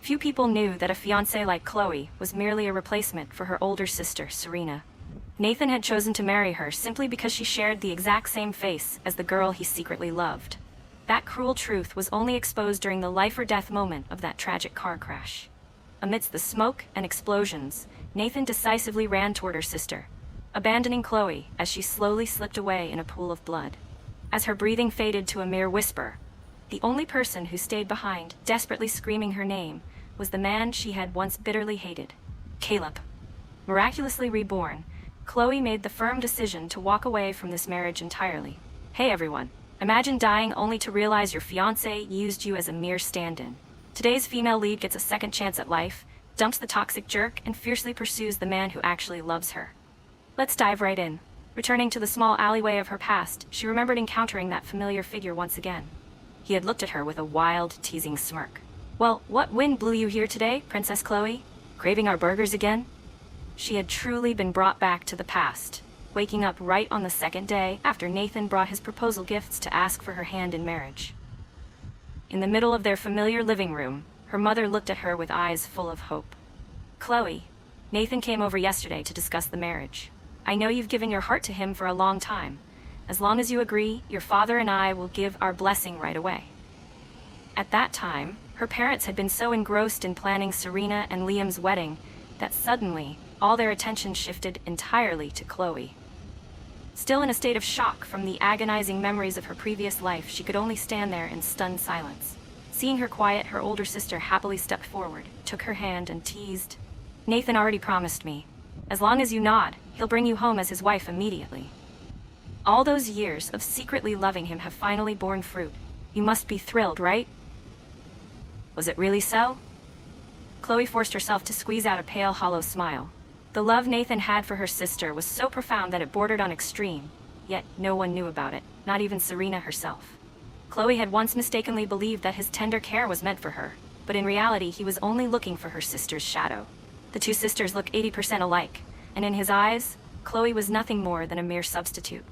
Few people knew that a fiancée like Chloe was merely a replacement for her older sister, Serena. Nathan had chosen to marry her simply because she shared the exact same face as the girl he secretly loved. That cruel truth was only exposed during the life-or-death moment of that tragic car crash. Amidst the smoke and explosions, Nathan decisively ran toward her sister, abandoning Chloe as she slowly slipped away in a pool of blood. As her breathing faded to a mere whisper, the only person who stayed behind, desperately screaming her name, was the man she had once bitterly hated, Caleb. Miraculously reborn, Chloe made the firm decision to walk away from this marriage entirely. Hey everyone, imagine dying only to realize your fiancé used you as a mere stand-in. Today's female lead gets a second chance at life, dumps the toxic jerk, and fiercely pursues the man who actually loves her. Let's dive right in. Returning to the small alleyway of her past, she remembered encountering that familiar figure once again. He had looked at her with a wild, teasing smirk. Well, what wind blew you here today, Princess Chloe? Craving our burgers again? She had truly been brought back to the past, waking up right on the second day after Nathan brought his proposal gifts to ask for her hand in marriage. In the middle of their familiar living room, her mother looked at her with eyes full of hope. Chloe, Nathan came over yesterday to discuss the marriage. I know you've given your heart to him for a long time. As long as you agree, your father and I will give our blessing right away. At that time, her parents had been so engrossed in planning Serena and Liam's wedding that suddenly, all their attention shifted entirely to Chloe. Still in a state of shock from the agonizing memories of her previous life, she could only stand there in stunned silence. Seeing her quiet, her older sister happily stepped forward, took her hand, and teased, "Nathan already promised me. As long as you nod, he'll bring you home as his wife immediately. All those years of secretly loving him have finally borne fruit. You must be thrilled, right?" Was it really so? Chloe forced herself to squeeze out a pale, hollow smile. The love Nathan had for her sister was so profound that it bordered on extreme, yet no one knew about it, not even Serena herself. Chloe had once mistakenly believed that his tender care was meant for her, but in reality he was only looking for her sister's shadow. The two sisters looked 80% alike, and in his eyes, Chloe was nothing more than a mere substitute.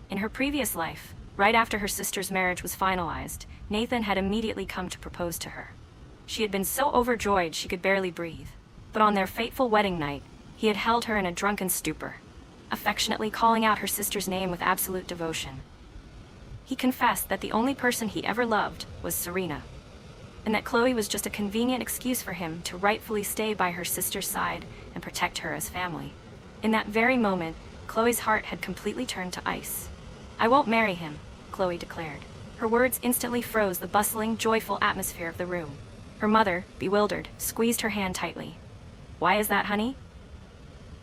In her previous life, right after her sister's marriage was finalized, Nathan had immediately come to propose to her. She had been so overjoyed she could barely breathe, but on their fateful wedding night, he had held her in a drunken stupor, affectionately calling out her sister's name with absolute devotion. He confessed that the only person he ever loved was Serena, and that Chloe was just a convenient excuse for him to rightfully stay by her sister's side and protect her as family. In that very moment, Chloe's heart had completely turned to ice. "I won't marry him," Chloe declared. Her words instantly froze the bustling, joyful atmosphere of the room. Her mother, bewildered, squeezed her hand tightly. "Why is that, honey?"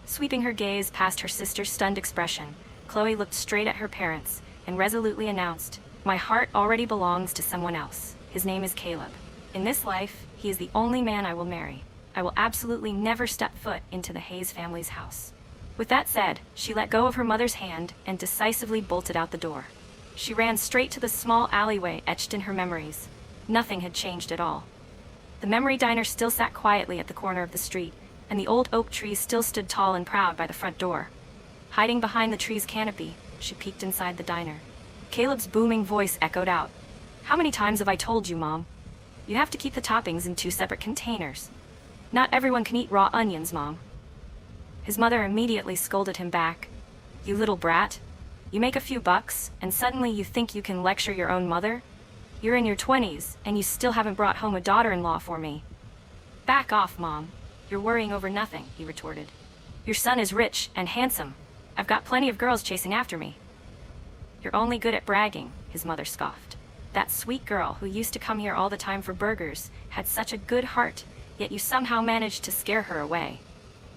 Sweeping her gaze past her sister's stunned expression, Chloe looked straight at her parents and resolutely announced, "My heart already belongs to someone else. His name is Caleb. In this life, he is the only man I will marry. I will absolutely never step foot into the Hayes family's house." With that said, she let go of her mother's hand and decisively bolted out the door. She ran straight to the small alleyway etched in her memories. Nothing had changed at all. The memory diner still sat quietly at the corner of the street, and the old oak trees still stood tall and proud by the front door. Hiding behind the tree's canopy, she peeked inside the diner. Caleb's booming voice echoed out. "How many times have I told you, Mom? You have to keep the toppings in 2 separate containers. Not everyone can eat raw onions, Mom." His mother immediately scolded him back. "You little brat. You make a few bucks, and suddenly you think you can lecture your own mother? You're in your 20s, and you still haven't brought home a daughter-in-law for me." "Back off, Mom. You're worrying over nothing," he retorted. "Your son is rich and handsome. I've got plenty of girls chasing after me." "You're only good at bragging," his mother scoffed. "That sweet girl who used to come here all the time for burgers had such a good heart, yet you somehow managed to scare her away."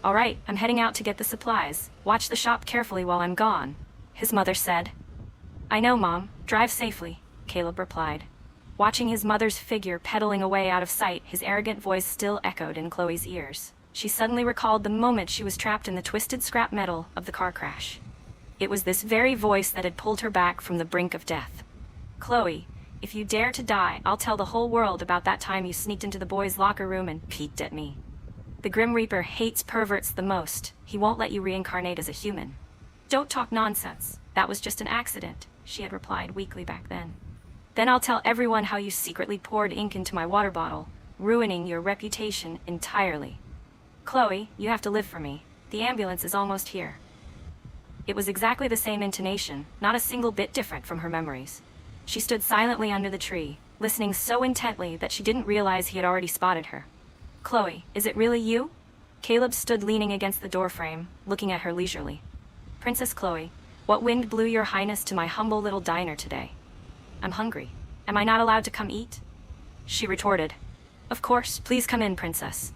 "All right, I'm heading out to get the supplies. Watch the shop carefully while I'm gone," his mother said. "I know, Mom. Drive safely," Caleb replied. Watching his mother's figure pedaling away out of sight, his arrogant voice still echoed in Chloe's ears. She suddenly recalled the moment she was trapped in the twisted scrap metal of the car crash. It was this very voice that had pulled her back from the brink of death. "Chloe, if you dare to die, I'll tell the whole world about that time you sneaked into the boys' locker room and peeked at me. The Grim Reaper hates perverts the most. He won't let you reincarnate as a human." "Don't talk nonsense. That was just an accident," she had replied weakly back then. "Then I'll tell everyone how you secretly poured ink into my water bottle, ruining your reputation entirely. Chloe, you have to live for me. The ambulance is almost here. It was exactly the same intonation, not a single bit different from her memories. She stood silently under the tree, listening so intently that she didn't realize he had already spotted her. Chloe, is it really you? Caleb stood leaning against the doorframe, looking at her leisurely. Princess Chloe, what wind blew your highness to my humble little diner today? I'm hungry. Am I not allowed to come eat? She retorted. Of course, please come in, princess.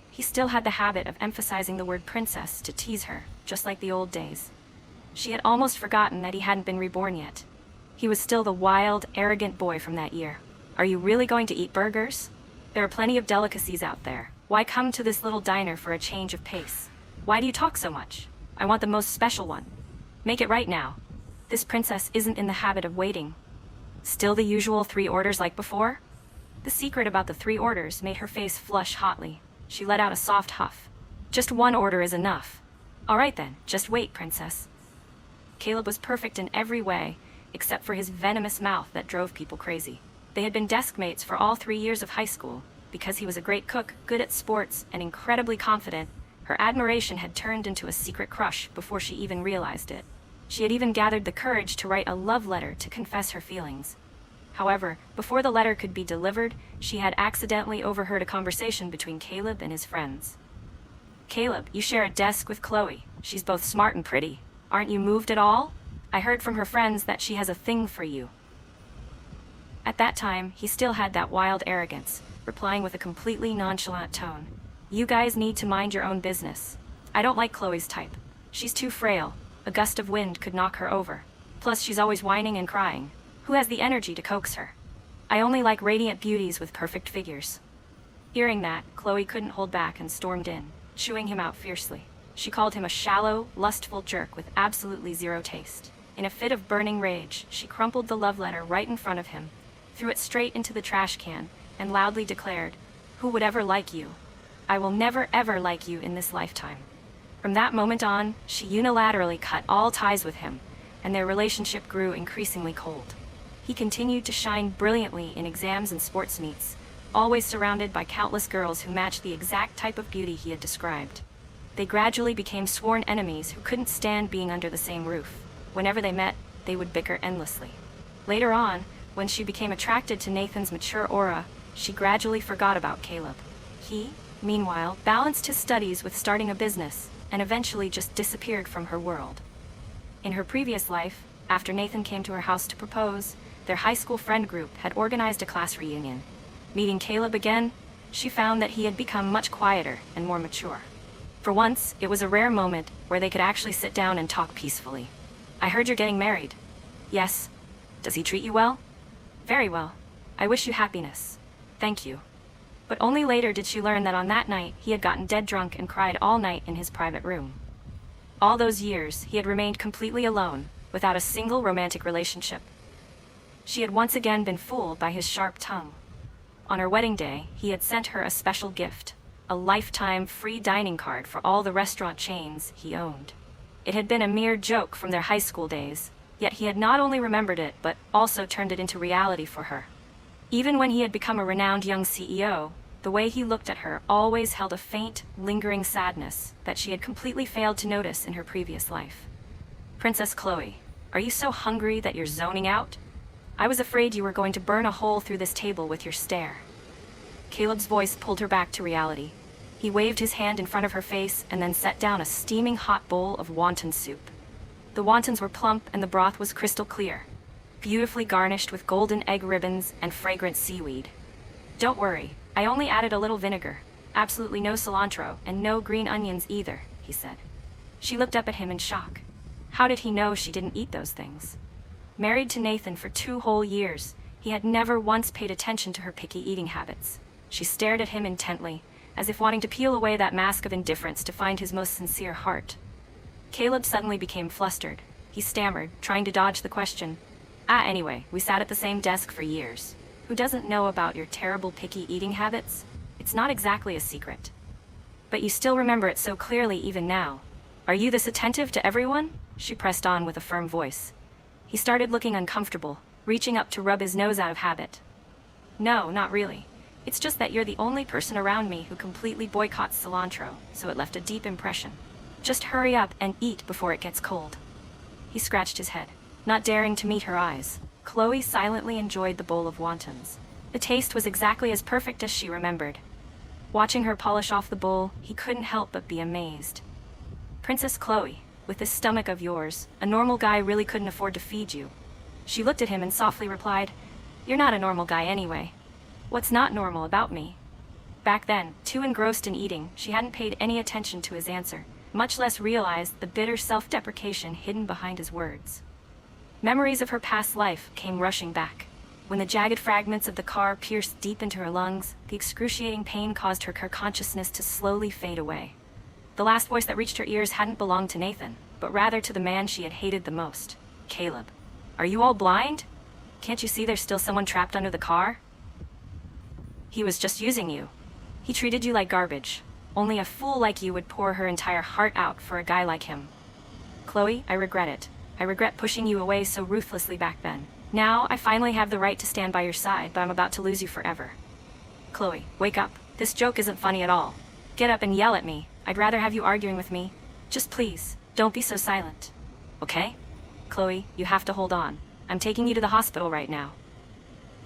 He still had the habit of emphasizing the word princess to tease her, just like the old days. She had almost forgotten that he hadn't been reborn yet. He was still the wild, arrogant boy from that year. Are you really going to eat burgers? There are plenty of delicacies out there. Why come to this little diner for a change of pace? Why do you talk so much? I want the most special one. Make it right now. This princess isn't in the habit of waiting. Still the usual 3 orders like before? The secret about the 3 orders made her face flush hotly. She let out a soft huff. Just 1 order is enough. All right then, just wait, princess. Caleb was perfect in every way, except for his venomous mouth that drove people crazy. They had been desk mates for all 3 years of high school. Because he was a great cook, good at sports, and incredibly confident, her admiration had turned into a secret crush before she even realized it. She had even gathered the courage to write a love letter to confess her feelings. However, before the letter could be delivered, she had accidentally overheard a conversation between Caleb and his friends. Caleb, you share a desk with Chloe. She's both smart and pretty. Aren't you moved at all? I heard from her friends that she has a thing for you. At that time, he still had that wild arrogance, replying with a completely nonchalant tone. You guys need to mind your own business. I don't like Chloe's type. She's too frail. A gust of wind could knock her over. Plus, she's always whining and crying. Who has the energy to coax her? I only like radiant beauties with perfect figures. Hearing that, Chloe couldn't hold back and stormed in, chewing him out fiercely. She called him a shallow, lustful jerk with absolutely zero taste. In a fit of burning rage, she crumpled the love letter right in front of him, threw it straight into the trash can, and loudly declared, "Who would ever like you? I will never ever like you in this lifetime." From that moment on, she unilaterally cut all ties with him, and their relationship grew increasingly cold. He continued to shine brilliantly in exams and sports meets, always surrounded by countless girls who matched the exact type of beauty he had described. They gradually became sworn enemies who couldn't stand being under the same roof. Whenever they met, they would bicker endlessly. Later on, when she became attracted to Nathan's mature aura, she gradually forgot about Caleb. He, meanwhile, balanced his studies with starting a business, and eventually just disappeared from her world. In her previous life, after Nathan came to her house to propose, their high school friend group had organized a class reunion. Meeting Caleb again, she found that he had become much quieter and more mature. For once, it was a rare moment where they could actually sit down and talk peacefully. I heard you're getting married. Yes. Does he treat you well? Very well. I wish you happiness. Thank you. But only later did she learn that on that night he had gotten dead drunk and cried all night in his private room. All those years, he had remained completely alone, without a single romantic relationship. She had once again been fooled by his sharp tongue. On her wedding day, he had sent her a special gift, a lifetime free dining card for all the restaurant chains he owned. It had been a mere joke from their high school days, yet he had not only remembered it but also turned it into reality for her. Even when he had become a renowned young CEO, the way he looked at her always held a faint, lingering sadness that she had completely failed to notice in her previous life. Princess Chloe, are you so hungry that you're zoning out? I was afraid you were going to burn a hole through this table with your stare. Caleb's voice pulled her back to reality. He waved his hand in front of her face and then set down a steaming hot bowl of wonton soup. The wontons were plump and the broth was crystal clear, beautifully garnished with golden egg ribbons and fragrant seaweed. Don't worry, I only added a little vinegar, absolutely no cilantro, and no green onions either, he said. She looked up at him in shock. How did he know she didn't eat those things? Married to Nathan for 2 whole years, he had never once paid attention to her picky eating habits. She stared at him intently, as if wanting to peel away that mask of indifference to find his most sincere heart. Caleb suddenly became flustered. He stammered, trying to dodge the question. Anyway, we sat at the same desk for years. Who doesn't know about your terrible picky eating habits? It's not exactly a secret. But you still remember it so clearly even now. Are you this attentive to everyone? She pressed on with a firm voice. He started looking uncomfortable, reaching up to rub his nose out of habit. No, not really. It's just that you're the only person around me who completely boycotts cilantro, so it left a deep impression. Just hurry up and eat before it gets cold." He scratched his head, not daring to meet her eyes. Chloe silently enjoyed the bowl of wontons. The taste was exactly as perfect as she remembered. Watching her polish off the bowl, he couldn't help but be amazed. "Princess Chloe, with this stomach of yours, a normal guy really couldn't afford to feed you." She looked at him and softly replied, "You're not a normal guy anyway. What's not normal about me?" Back then, too engrossed in eating, she hadn't paid any attention to his answer, much less realized the bitter self-deprecation hidden behind his words. Memories of her past life came rushing back. When the jagged fragments of the car pierced deep into her lungs, the excruciating pain caused her consciousness to slowly fade away. The last voice that reached her ears hadn't belonged to Nathan, but rather to the man she had hated the most, Caleb. "Are you all blind? Can't you see there's still someone trapped under the car? He was just using you. He treated you like garbage. Only a fool like you would pour her entire heart out for a guy like him. Chloe, I regret it. I regret pushing you away so ruthlessly back then. Now, I finally have the right to stand by your side, but I'm about to lose you forever." "Chloe, wake up. This joke isn't funny at all. Get up and yell at me. I'd rather have you arguing with me. Just please, don't be so silent. Okay? Chloe, you have to hold on. I'm taking you to the hospital right now."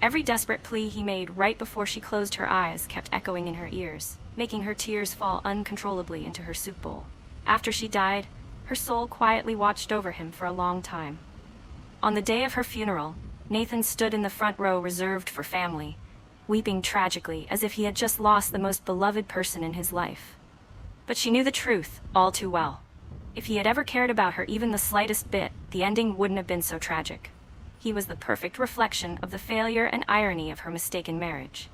Every desperate plea he made right before she closed her eyes kept echoing in her ears, making her tears fall uncontrollably into her soup bowl. After she died, her soul quietly watched over him for a long time. On the day of her funeral, Nathan stood in the front row reserved for family, weeping tragically as if he had just lost the most beloved person in his life. But she knew the truth all too well. If he had ever cared about her even the slightest bit, the ending wouldn't have been so tragic. He was the perfect reflection of the failure and irony of her mistaken marriage.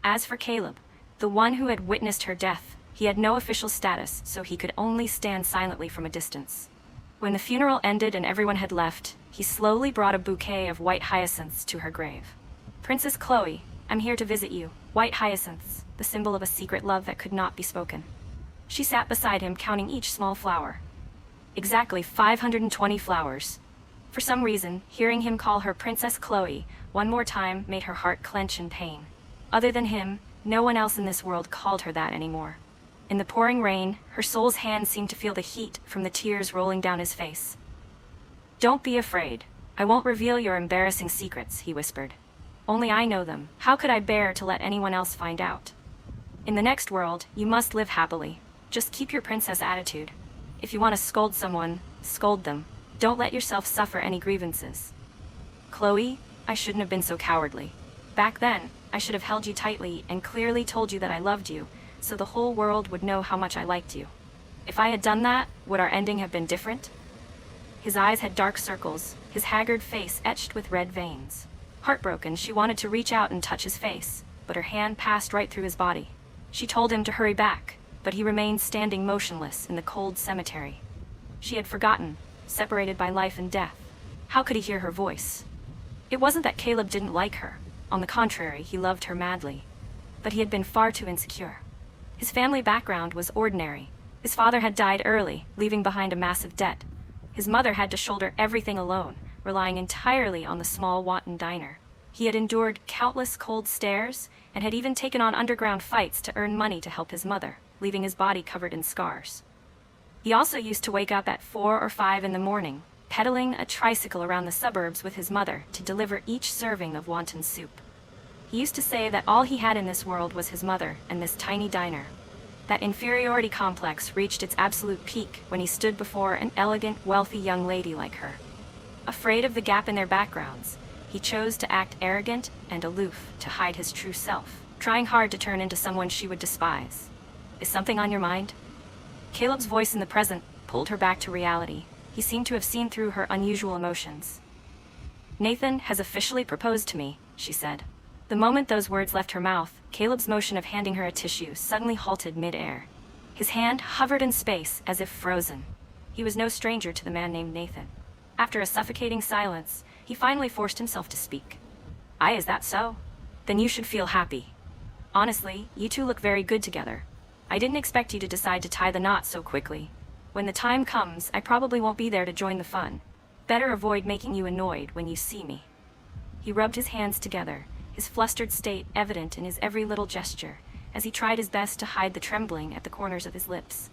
As for Caleb, the one who had witnessed her death, he had no official status, so he could only stand silently from a distance. When the funeral ended and everyone had left, he slowly brought a bouquet of white hyacinths to her grave. "Princess Chloe, I'm here to visit you. White hyacinths, the symbol of a secret love that could not be spoken." She sat beside him, counting each small flower. Exactly 520 flowers. For some reason, hearing him call her Princess Chloe one more time made her heart clench in pain. Other than him, no one else in this world called her that anymore. In the pouring rain, her soul's hand seemed to feel the heat from the tears rolling down his face. "Don't be afraid. I won't reveal your embarrassing secrets," he whispered. "Only I know them. How could I bear to let anyone else find out? In the next world, you must live happily. Just keep your princess attitude. If you want to scold someone, scold them. Don't let yourself suffer any grievances." "Chloe, I shouldn't have been so cowardly. Back then, I should have held you tightly and clearly told you that I loved you, so the whole world would know how much I liked you. If I had done that, would our ending have been different?" His eyes had dark circles, his haggard face etched with red veins. Heartbroken, she wanted to reach out and touch his face, but her hand passed right through his body. She told him to hurry back, but he remained standing motionless in the cold cemetery. She had forgotten, separated by life and death. How could he hear her voice? It wasn't that Caleb didn't like her. On the contrary, he loved her madly. But he had been far too insecure. His family background was ordinary. His father had died early, leaving behind a massive debt. His mother had to shoulder everything alone, relying entirely on the small wanton diner. He had endured countless cold stares, and had even taken on underground fights to earn money to help his mother, leaving his body covered in scars. He also used to wake up at 4 or 5 in the morning, pedaling a tricycle around the suburbs with his mother to deliver each serving of wonton soup. He used to say that all he had in this world was his mother and this tiny diner. That inferiority complex reached its absolute peak when he stood before an elegant, wealthy young lady like her. Afraid of the gap in their backgrounds, he chose to act arrogant and aloof to hide his true self, trying hard to turn into someone she would despise. Is something on your mind? Caleb's voice in the present pulled her back to reality. He seemed to have seen through her unusual emotions. "Nathan has officially proposed to me," she said. The moment those words left her mouth, Caleb's motion of handing her a tissue suddenly halted mid-air. His hand hovered in space as if frozen. He was no stranger to the man named Nathan. After a suffocating silence, he finally forced himself to speak. Is that so? Then you should feel happy. Honestly, you two look very good together. I didn't expect you to decide to tie the knot so quickly. When the time comes, I probably won't be there to join the fun. Better avoid making you annoyed when you see me." He rubbed his hands together, his his flustered state evident in his every little gesture, as he tried his best to hide the trembling at the corners of his lips.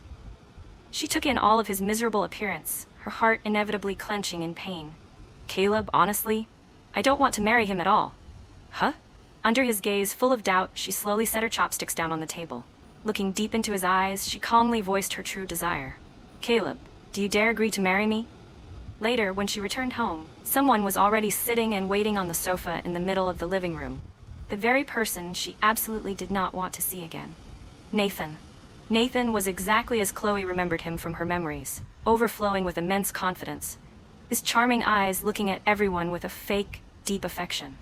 She took in all of his miserable appearance, her heart inevitably clenching in pain. Caleb, honestly, I don't want to marry him at all. Huh? Under his gaze full of doubt, she slowly set her chopsticks down on the table. Looking deep into his eyes, she calmly voiced her true desire. Caleb, do you dare agree to marry me? Later, when she returned home, someone was already sitting and waiting on the sofa in the middle of the living room. The very person she absolutely did not want to see again. Nathan. Nathan was exactly as Chloe remembered him from her memories, overflowing with immense confidence. His charming eyes looking at everyone with a fake, deep affection.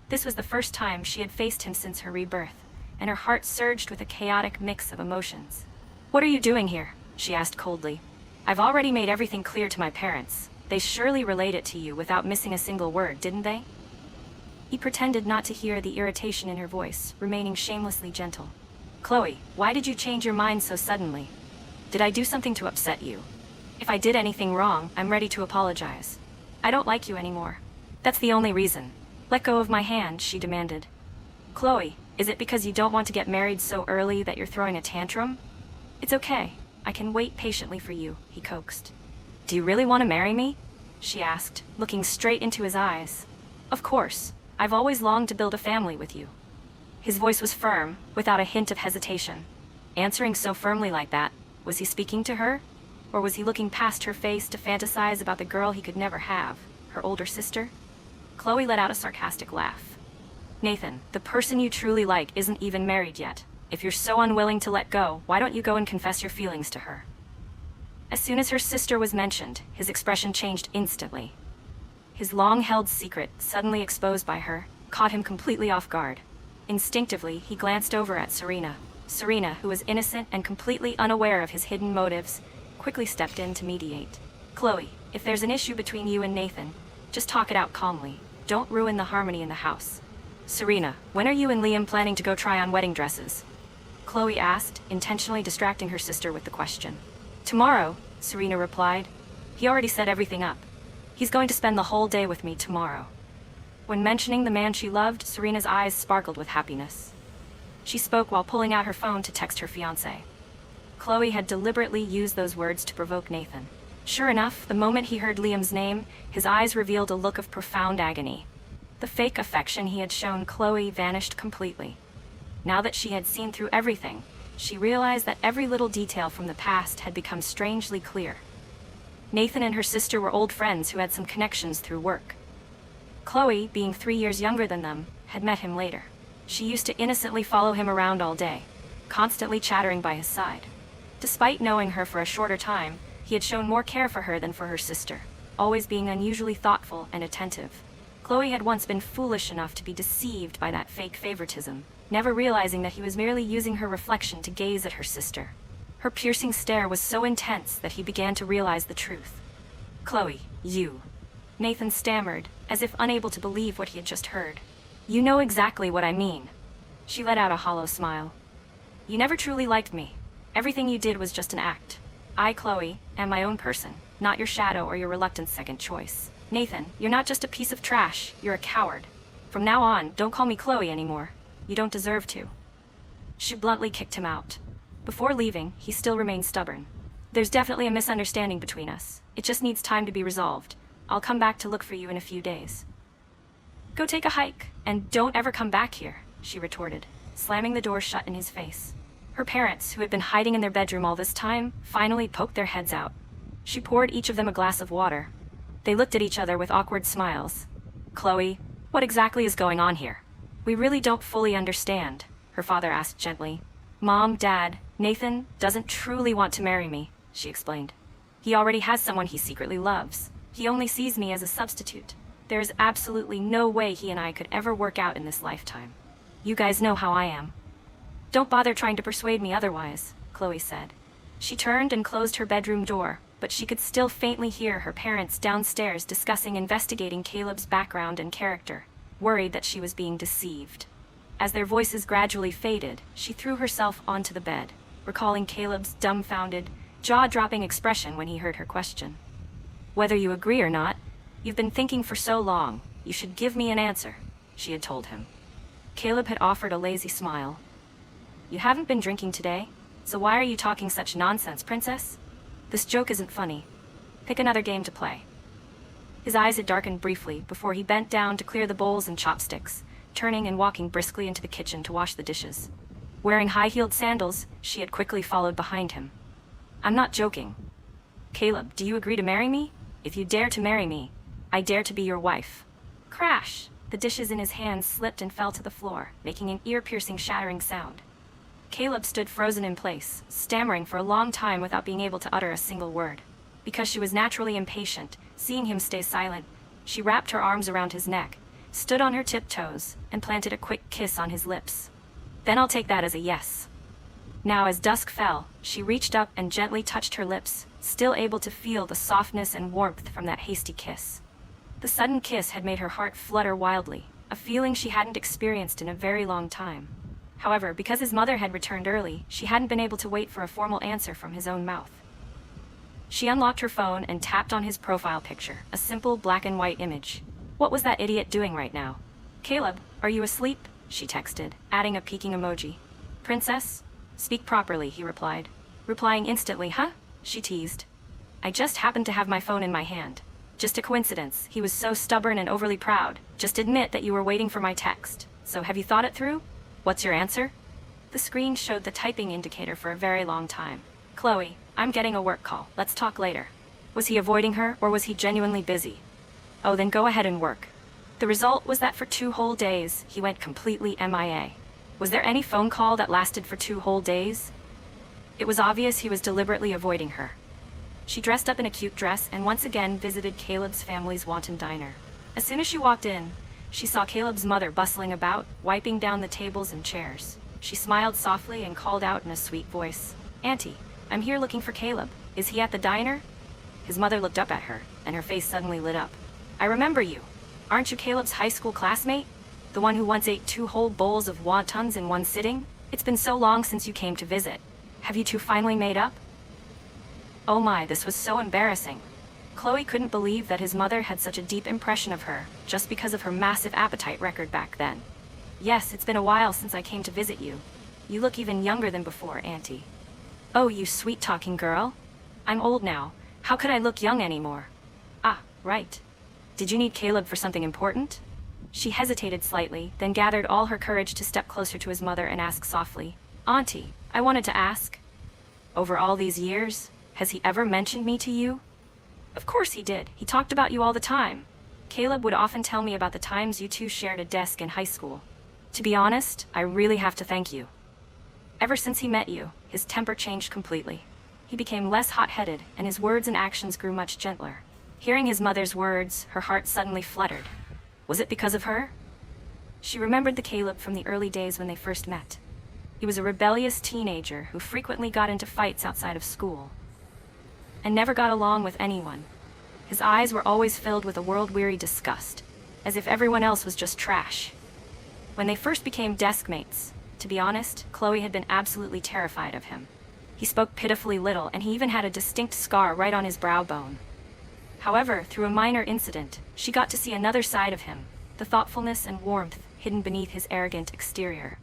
This was the first time she had faced him since her rebirth, and her heart surged with a chaotic mix of emotions. What are you doing here? She asked coldly. I've already made everything clear to my parents. They surely relayed it to you without missing a single word, didn't they? He pretended not to hear the irritation in her voice, remaining shamelessly gentle. Chloe, why did you change your mind so suddenly? Did I do something to upset you? If I did anything wrong, I'm ready to apologize. I don't like you anymore. That's the only reason. Let go of my hand, she demanded. Chloe, is it because you don't want to get married so early that you're throwing a tantrum? It's okay. I can wait patiently for you, he coaxed. Do you really want to marry me? She asked, looking straight into his eyes. Of course. I've always longed to build a family with you. His voice was firm, without a hint of hesitation. Answering so firmly like that, was he speaking to her? Or was he looking past her face to fantasize about the girl he could never have, her older sister? Chloe let out a sarcastic laugh. Nathan, the person you truly like isn't even married yet. If you're so unwilling to let go, why don't you go and confess your feelings to her? As soon as her sister was mentioned, his expression changed instantly. His long-held secret, suddenly exposed by her, caught him completely off guard. Instinctively, he glanced over at Serena. Serena, who was innocent and completely unaware of his hidden motives, quickly stepped in to mediate. Chloe, if there's an issue between you and Nathan, just talk it out calmly. Don't ruin the harmony in the house. Serena, when are you and Liam planning to go try on wedding dresses? Chloe asked, intentionally distracting her sister with the question. Tomorrow, Serena replied. He already set everything up. He's going to spend the whole day with me tomorrow. When mentioning the man she loved, Serena's eyes sparkled with happiness. She spoke while pulling out her phone to text her fiancé. Chloe had deliberately used those words to provoke Nathan. Sure enough, the moment he heard Liam's name, his eyes revealed a look of profound agony. The fake affection he had shown Chloe vanished completely. Now that she had seen through everything, she realized that every little detail from the past had become strangely clear. Nathan and her sister were old friends who had some connections through work. Chloe, being 3 years younger than them, had met him later. She used to innocently follow him around all day, constantly chattering by his side. Despite knowing her for a shorter time, he had shown more care for her than for her sister, always being unusually thoughtful and attentive. Chloe had once been foolish enough to be deceived by that fake favoritism, never realizing that he was merely using her reflection to gaze at her sister. Her piercing stare was so intense that he began to realize the truth. Chloe, you. Nathan stammered, as if unable to believe what he had just heard. You know exactly what I mean. She let out a hollow smile. You never truly liked me. Everything you did was just an act. I, Chloe, am my own person, not your shadow or your reluctant second choice. Nathan, you're not just a piece of trash, you're a coward. From now on, don't call me Chloe anymore. You don't deserve to. She bluntly kicked him out. Before leaving, he still remained stubborn. There's definitely a misunderstanding between us. It just needs time to be resolved. I'll come back to look for you in a few days. Go take a hike, and don't ever come back here, she retorted, slamming the door shut in his face. Her parents, who had been hiding in their bedroom all this time, finally poked their heads out. She poured each of them a glass of water. They looked at each other with awkward smiles. Chloe, what exactly is going on here? We really don't fully understand, her father asked gently. Mom, Dad, Nathan doesn't truly want to marry me, she explained. He already has someone he secretly loves. He only sees me as a substitute. There is absolutely no way he and I could ever work out in this lifetime. You guys know how I am. Don't bother trying to persuade me otherwise, Chloe said. She turned and closed her bedroom door, but she could still faintly hear her parents downstairs discussing investigating Caleb's background and character, worried that she was being deceived. As their voices gradually faded, she threw herself onto the bed, recalling Caleb's dumbfounded, jaw-dropping expression when he heard her question. Whether you agree or not, you've been thinking for so long, you should give me an answer, she had told him. Caleb had offered a lazy smile. You haven't been drinking today, so why are you talking such nonsense, princess? This joke isn't funny. Pick another game to play. His eyes had darkened briefly before he bent down to clear the bowls and chopsticks, turning and walking briskly into the kitchen to wash the dishes. Wearing high-heeled sandals, she had quickly followed behind him. I'm not joking. Caleb, do you agree to marry me? If you dare to marry me, I dare to be your wife. Crash! The dishes in his hands slipped and fell to the floor, making an ear-piercing shattering sound. Caleb stood frozen in place, stammering for a long time without being able to utter a single word. Because she was naturally impatient, seeing him stay silent, she wrapped her arms around his neck, stood on her tiptoes, and planted a quick kiss on his lips. Then I'll take that as a yes. Now as dusk fell, she reached up and gently touched her lips, still able to feel the softness and warmth from that hasty kiss. The sudden kiss had made her heart flutter wildly, a feeling she hadn't experienced in a very long time. However, because his mother had returned early, she hadn't been able to wait for a formal answer from his own mouth. She unlocked her phone and tapped on his profile picture, a simple black and white image. What was that idiot doing right now? Caleb, are you asleep? She texted, adding a peeking emoji. Princess? Speak properly, he replied. Replying instantly, huh? She teased. I just happened to have my phone in my hand. Just a coincidence. He was so stubborn and overly proud. Just admit that you were waiting for my text. So have you thought it through? What's your answer? The screen showed the typing indicator for a very long time. Chloe, I'm getting a work call. Let's talk later. Was he avoiding her, or was he genuinely busy? Oh, then go ahead and work. The result was that for 2 whole days, he went completely MIA. Was there any phone call that lasted for 2 whole days? It was obvious he was deliberately avoiding her. She dressed up in a cute dress and once again visited Caleb's family's wanton diner. As soon as she walked in, she saw Caleb's mother bustling about, wiping down the tables and chairs. She smiled softly and called out in a sweet voice, Auntie, I'm here looking for Caleb. Is he at the diner? His mother looked up at her, and her face suddenly lit up. I remember you. Aren't you Caleb's high school classmate? The one who once ate 2 whole bowls of wontons in one sitting? It's been so long since you came to visit. Have you two finally made up? Oh my, this was so embarrassing. Chloe couldn't believe that his mother had such a deep impression of her, just because of her massive appetite record back then. Yes, it's been a while since I came to visit you. You look even younger than before, Auntie. Oh, you sweet-talking girl. I'm old now. How could I look young anymore? Ah, right. Did you need Caleb for something important? She hesitated slightly, then gathered all her courage to step closer to his mother and ask softly, Auntie, I wanted to ask. Over all these years, has he ever mentioned me to you? Of course he did. He talked about you all the time. Caleb would often tell me about the times you two shared a desk in high school. To be honest, I really have to thank you. Ever since he met you, his temper changed completely. He became less hot-headed, and his words and actions grew much gentler. Hearing his mother's words, her heart suddenly fluttered. Was it because of her? She remembered the Caleb from the early days when they first met. He was a rebellious teenager who frequently got into fights outside of school, and never got along with anyone. His eyes were always filled with a world-weary disgust, as if everyone else was just trash. When they first became desk mates, to be honest, Chloe had been absolutely terrified of him. He spoke pitifully little, and he even had a distinct scar right on his brow bone. However, through a minor incident, she got to see another side of him, the thoughtfulness and warmth hidden beneath his arrogant exterior.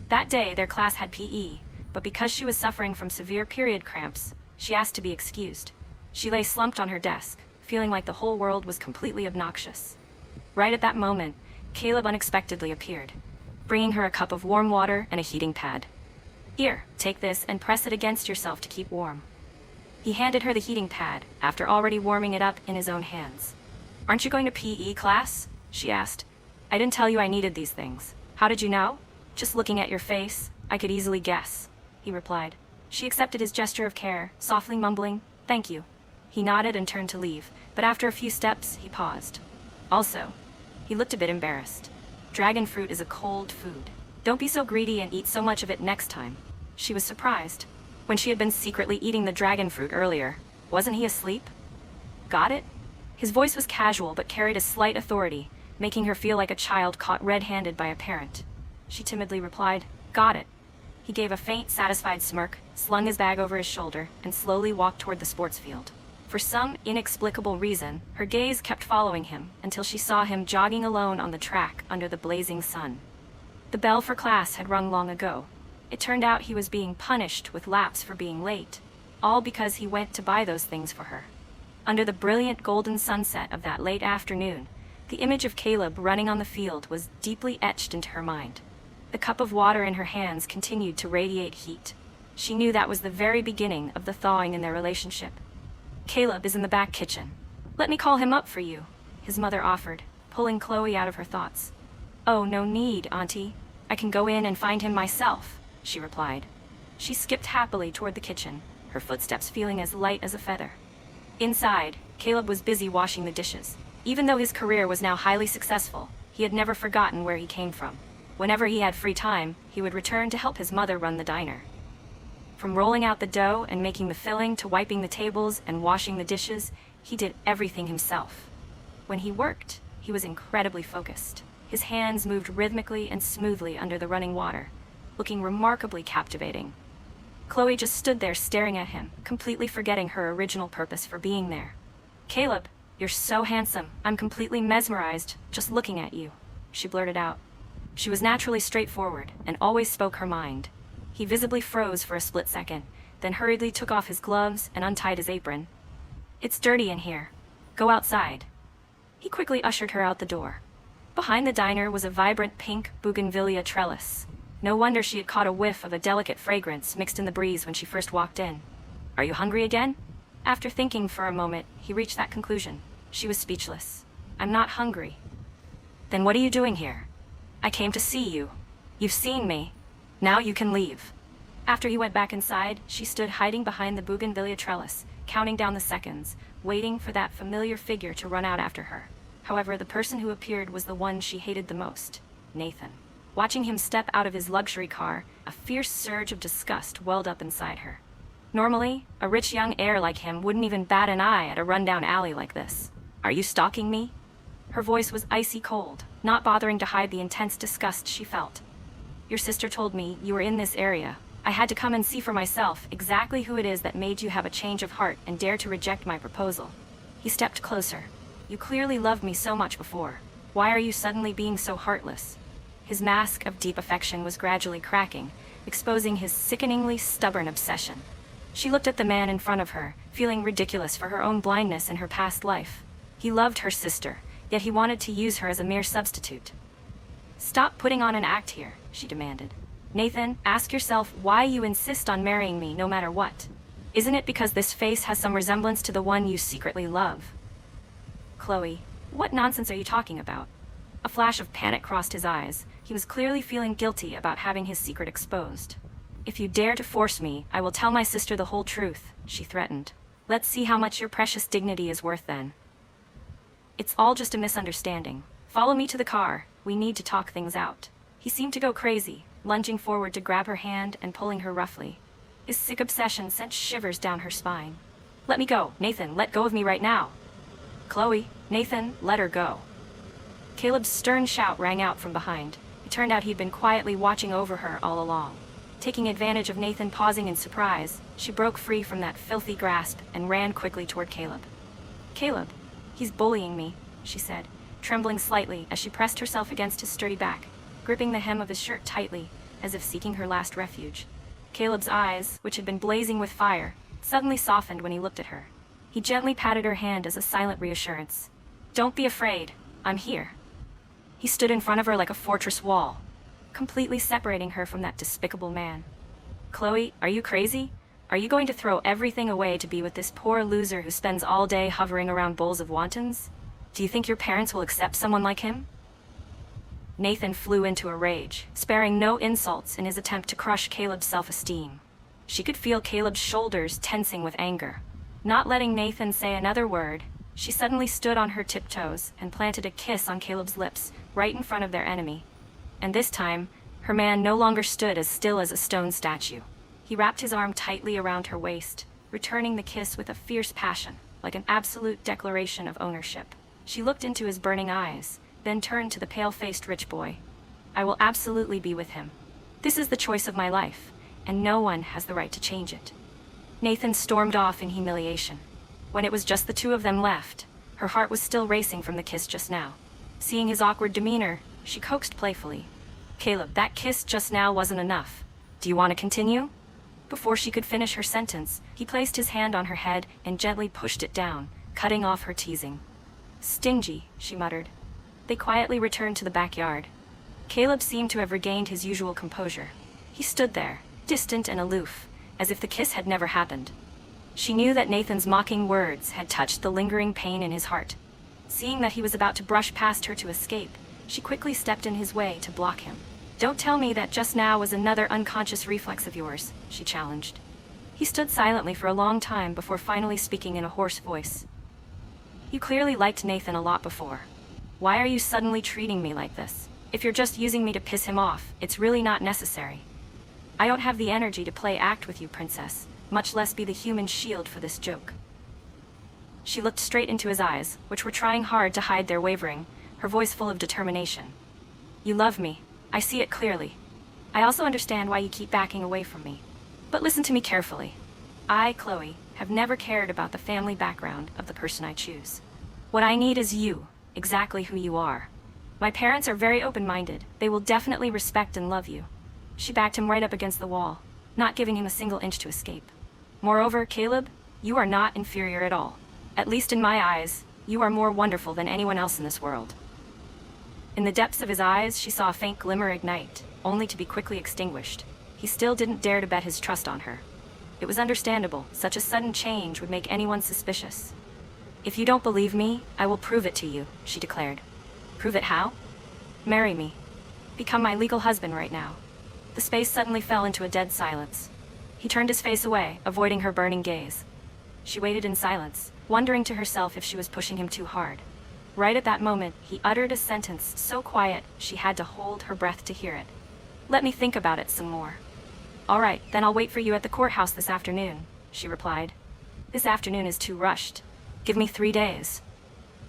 That day, their class had PE, but because she was suffering from severe period cramps, she asked to be excused. She lay slumped on her desk, feeling like the whole world was completely obnoxious. Right at that moment, Caleb unexpectedly appeared, bringing her a cup of warm water and a heating pad. Here, take this and press it against yourself to keep warm. He handed her the heating pad, after already warming it up in his own hands. Aren't you going to PE class? She asked. I didn't tell you I needed these things. How did you know? Just looking at your face, I could easily guess, he replied. She accepted his gesture of care, softly mumbling, thank you. He nodded and turned to leave, but after a few steps, he paused. Also, he looked a bit embarrassed. Dragon fruit is a cold food. Don't be so greedy and eat so much of it next time. She was surprised. When she had been secretly eating the dragon fruit earlier, wasn't he asleep? Got it? His voice was casual but carried a slight authority, making her feel like a child caught red-handed by a parent. She timidly replied, got it. He gave a faint, satisfied smirk, slung his bag over his shoulder, and slowly walked toward the sports field. For some inexplicable reason, her gaze kept following him until she saw him jogging alone on the track under the blazing sun. The bell for class had rung long ago. It turned out he was being punished with laps for being late, all because he went to buy those things for her. Under the brilliant golden sunset of that late afternoon, the image of Caleb running on the field was deeply etched into her mind. The cup of water in her hands continued to radiate heat. She knew that was the very beginning of the thawing in their relationship. "Caleb is in the back kitchen. Let me call him up for you," his mother offered, pulling Chloe out of her thoughts. "Oh, no need, Auntie. I can go in and find him myself," she replied. She skipped happily toward the kitchen, her footsteps feeling as light as a feather. Inside, Caleb was busy washing the dishes. Even though his career was now highly successful, he had never forgotten where he came from. Whenever he had free time, he would return to help his mother run the diner. From rolling out the dough and making the filling to wiping the tables and washing the dishes, he did everything himself. When he worked, he was incredibly focused. His hands moved rhythmically and smoothly under the running water, looking remarkably captivating. Chloe just stood there staring at him, completely forgetting her original purpose for being there. "Caleb, you're so handsome. I'm completely mesmerized just looking at you," she blurted out. She was naturally straightforward and always spoke her mind. He visibly froze for a split second, then hurriedly took off his gloves and untied his apron. "It's dirty in here. Go outside." He quickly ushered her out the door. Behind the diner was a vibrant pink bougainvillea trellis. No wonder she had caught a whiff of a delicate fragrance mixed in the breeze when she first walked in. "Are you hungry again?" After thinking for a moment, he reached that conclusion. She was speechless. "I'm not hungry." "Then what are you doing here?" "I came to see you. You've seen me. Now you can leave." After he went back inside, she stood hiding behind the bougainvillea trellis, counting down the seconds, waiting for that familiar figure to run out after her. However, the person who appeared was the one she hated the most, Nathan. Watching him step out of his luxury car, a fierce surge of disgust welled up inside her. Normally, a rich young heir like him wouldn't even bat an eye at a rundown alley like this. "Are you stalking me?" Her voice was icy cold, not bothering to hide the intense disgust she felt. "Your sister told me you were in this area. I had to come and see for myself exactly who it is that made you have a change of heart and dare to reject my proposal." He stepped closer. "You clearly loved me so much before. Why are you suddenly being so heartless?" His mask of deep affection was gradually cracking, exposing his sickeningly stubborn obsession. She looked at the man in front of her, feeling ridiculous for her own blindness in her past life. He loved her sister, yet he wanted to use her as a mere substitute. "Stop putting on an act here," she demanded. "Nathan, ask yourself why you insist on marrying me no matter what. Isn't it because this face has some resemblance to the one you secretly love?" "Chloe, what nonsense are you talking about?" A flash of panic crossed his eyes. He was clearly feeling guilty about having his secret exposed. "If you dare to force me, I will tell my sister the whole truth," she threatened. "Let's see how much your precious dignity is worth then." "It's all just a misunderstanding. Follow me to the car. We need to talk things out." He seemed to go crazy, lunging forward to grab her hand and pulling her roughly. His sick obsession sent shivers down her spine. "Let me go, Nathan, let go of me right now." "Chloe, Nathan, let her go." Caleb's stern shout rang out from behind. It turned out he'd been quietly watching over her all along. Taking advantage of Nathan pausing in surprise, she broke free from that filthy grasp and ran quickly toward Caleb. "Caleb, he's bullying me," she said, trembling slightly as she pressed herself against his sturdy back, gripping the hem of his shirt tightly, as if seeking her last refuge. Caleb's eyes, which had been blazing with fire, suddenly softened when he looked at her. He gently patted her hand as a silent reassurance. "Don't be afraid. I'm here." He stood in front of her like a fortress wall, completely separating her from that despicable man. "Chloe, are you crazy? Are you going to throw everything away to be with this poor loser who spends all day hovering around bowls of wontons? Do you think your parents will accept someone like him?" Nathan flew into a rage, sparing no insults in his attempt to crush Caleb's self-esteem. She could feel Caleb's shoulders tensing with anger. Not letting Nathan say another word, she suddenly stood on her tiptoes and planted a kiss on Caleb's lips, right in front of their enemy. And this time, her man no longer stood as still as a stone statue. He wrapped his arm tightly around her waist, returning the kiss with a fierce passion, like an absolute declaration of ownership. She looked into his burning eyes, then turned to the pale-faced rich boy. "I will absolutely be with him. This is the choice of my life, and no one has the right to change it." Nathan stormed off in humiliation. When it was just the two of them left, her heart was still racing from the kiss just now. Seeing his awkward demeanor, she coaxed playfully. Caleb, that kiss just now wasn't enough. Do you want to continue? Before she could finish her sentence, he placed his hand on her head and gently pushed it down, cutting off her teasing. Stingy, she muttered. They quietly returned to the backyard. Caleb seemed to have regained his usual composure. He stood there, distant and aloof, as if the kiss had never happened. She knew that Nathan's mocking words had touched the lingering pain in his heart. Seeing that he was about to brush past her to escape, she quickly stepped in his way to block him. Don't tell me that just now was another unconscious reflex of yours, she challenged. He stood silently for a long time before finally speaking in a hoarse voice. You clearly liked Nathan a lot before. Why are you suddenly treating me like this? If you're just using me to piss him off, it's really not necessary. I don't have the energy to play act with you, princess, much less be the human shield for this joke. She looked straight into his eyes, which were trying hard to hide their wavering, her voice full of determination. You love me. I see it clearly. I also understand why you keep backing away from me. But listen to me carefully. I, Chloe, have never cared about the family background of the person I choose. What I need is you, exactly who you are. My parents are very open-minded. They will definitely respect and love you. She backed him right up against the wall, not giving him a single inch to escape. Moreover, Caleb, you are not inferior at all. At least in my eyes, you are more wonderful than anyone else in this world. In the depths of his eyes, she saw a faint glimmer ignite, only to be quickly extinguished. He still didn't dare to bet his trust on her. It was understandable. Such a sudden change would make anyone suspicious. If you don't believe me, I will prove it to you, she declared. Prove it how? Marry me. Become my legal husband right now. The space suddenly fell into a dead silence. He turned his face away, avoiding her burning gaze. She waited in silence, wondering to herself if she was pushing him too hard. Right at that moment, he uttered a sentence so quiet she had to hold her breath to hear it. Let me think about it some more. All right, then I'll wait for you at the courthouse this afternoon, she replied. This afternoon is too rushed. Give me 3 days.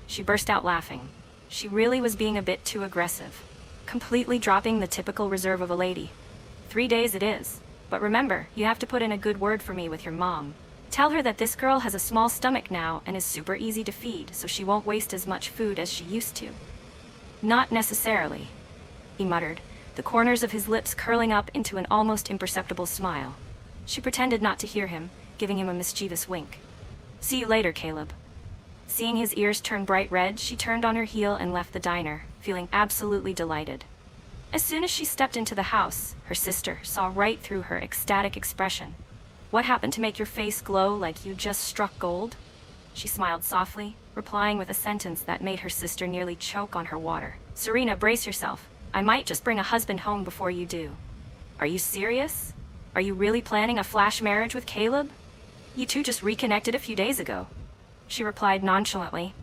She burst out laughing. She really was being a bit too aggressive, completely dropping the typical reserve of a lady. 3 days it is, but remember, you have to put in a good word for me with your mom. Tell her that this girl has a small stomach now and is super easy to feed, so she won't waste as much food as she used to. Not necessarily, he muttered, the corners of his lips curling up into an almost imperceptible smile. She pretended not to hear him, giving him a mischievous wink. See you later, Caleb. Seeing his ears turn bright red, she turned on her heel and left the diner, feeling absolutely delighted. As soon as she stepped into the house, her sister saw right through her ecstatic expression. What happened to make your face glow like you just struck gold? She smiled softly, replying with a sentence that made her sister nearly choke on her water. Serena, brace yourself. I might just bring a husband home before you do. Are you serious? Are you really planning a flash marriage with Caleb? You two just reconnected a few days ago, she replied nonchalantly,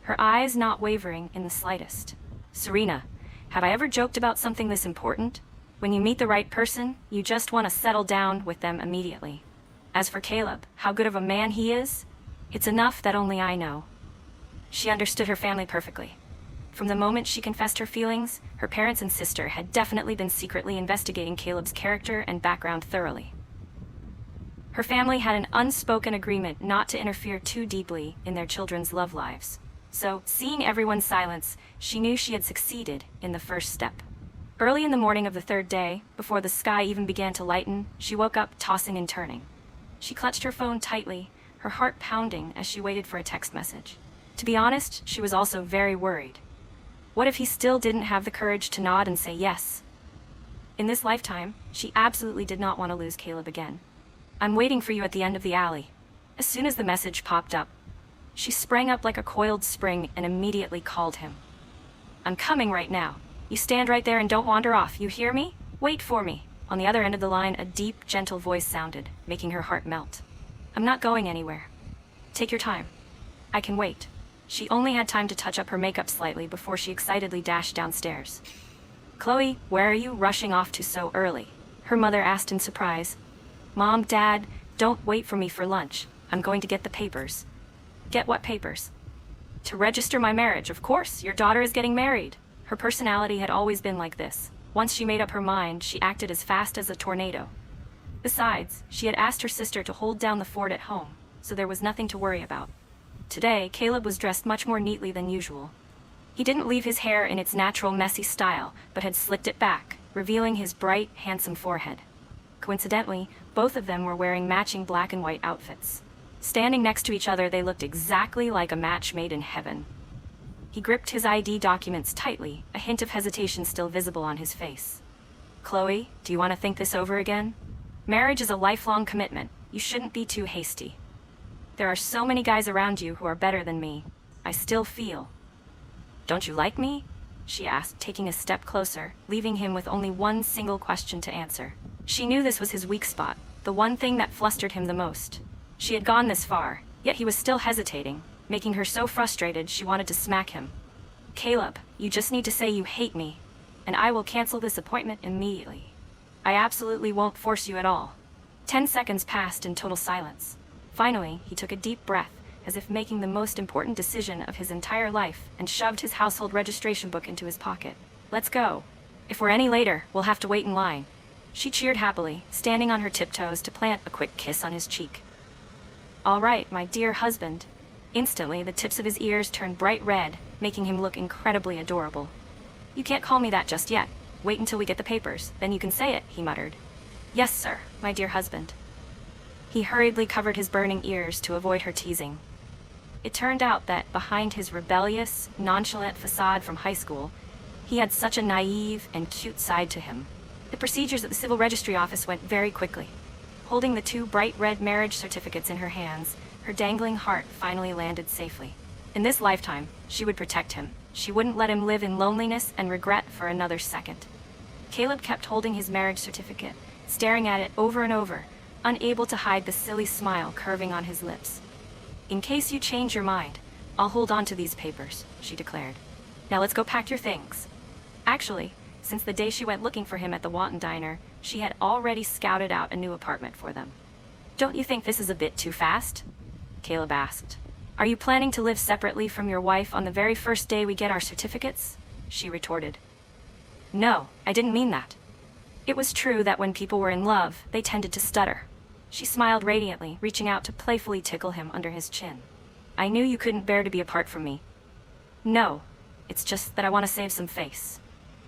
her eyes not wavering in the slightest. Serena, have I ever joked about something this important? When you meet the right person, you just want to settle down with them immediately. As for Caleb, how good of a man he is, it's enough that only I know. She understood her family perfectly. From the moment she confessed her feelings, her parents and sister had definitely been secretly investigating Caleb's character and background thoroughly. Her family had an unspoken agreement not to interfere too deeply in their children's love lives. So, seeing everyone's silence, she knew she had succeeded in the first step. Early in the morning of the third day, before the sky even began to lighten, she woke up tossing and turning. She clutched her phone tightly, her heart pounding as she waited for a text message. To be honest, she was also very worried. What if he still didn't have the courage to nod and say yes? In this lifetime, she absolutely did not want to lose Caleb again. I'm waiting for you at the end of the alley. As soon as the message popped up, she sprang up like a coiled spring and immediately called him. I'm coming right now. You stand right there and don't wander off, you hear me? Wait for me. On the other end of the line, a deep, gentle voice sounded, making her heart melt. I'm not going anywhere. Take your time. I can wait. She only had time to touch up her makeup slightly before she excitedly dashed downstairs. Chloe, where are you rushing off to so early? Her mother asked in surprise. Mom, Dad, don't wait for me for lunch. I'm going to get the papers. Get what papers? To register my marriage, of course. Your daughter is getting married. Her personality had always been like this. Once she made up her mind, she acted as fast as a tornado. Besides, she had asked her sister to hold down the fort at home, so there was nothing to worry about. Today, Caleb was dressed much more neatly than usual. He didn't leave his hair in its natural messy style, but had slicked it back, revealing his bright, handsome forehead. Coincidentally, both of them were wearing matching black and white outfits. Standing next to each other, they looked exactly like a match made in heaven. He gripped his ID documents tightly, a hint of hesitation still visible on his face. Chloe, do you want to think this over again? Marriage is a lifelong commitment. You shouldn't be too hasty. There are so many guys around you who are better than me. I still feel. Don't you like me? She asked, taking a step closer, leaving him with only one single question to answer. She knew this was his weak spot, the one thing that flustered him the most. She had gone this far, yet he was still hesitating, making her so frustrated she wanted to smack him. Caleb, you just need to say you hate me, and I will cancel this appointment immediately. I absolutely won't force you at all. 10 seconds passed in total silence. Finally, he took a deep breath, as if making the most important decision of his entire life, and shoved his household registration book into his pocket. Let's go. If we're any later, we'll have to wait in line. She cheered happily, standing on her tiptoes to plant a quick kiss on his cheek. All right, my dear husband. Instantly, the tips of his ears turned bright red, making him look incredibly adorable. You can't call me that just yet. Wait until we get the papers, then you can say it, he muttered. Yes, sir, my dear husband. He hurriedly covered his burning ears to avoid her teasing. It turned out that behind his rebellious, nonchalant facade from high school, he had such a naive and cute side to him. The procedures at the civil registry office went very quickly. Holding the 2 bright red marriage certificates in her hands, her dangling heart finally landed safely. In this lifetime, she would protect him. She wouldn't let him live in loneliness and regret for another second. Caleb kept holding his marriage certificate, staring at it over and over, unable to hide the silly smile curving on his lips. In case you change your mind, I'll hold on to these papers, she declared. Now let's go pack your things. Actually, since the day she went looking for him at the Wanton Diner, she had already scouted out a new apartment for them. Don't you think this is a bit too fast? Caleb asked. Are you planning to live separately from your wife on the very first day we get our certificates? She retorted. No, I didn't mean that. It was true that when people were in love, they tended to stutter. She smiled radiantly, reaching out to playfully tickle him under his chin. I knew you couldn't bear to be apart from me. No, it's just that I want to save some face.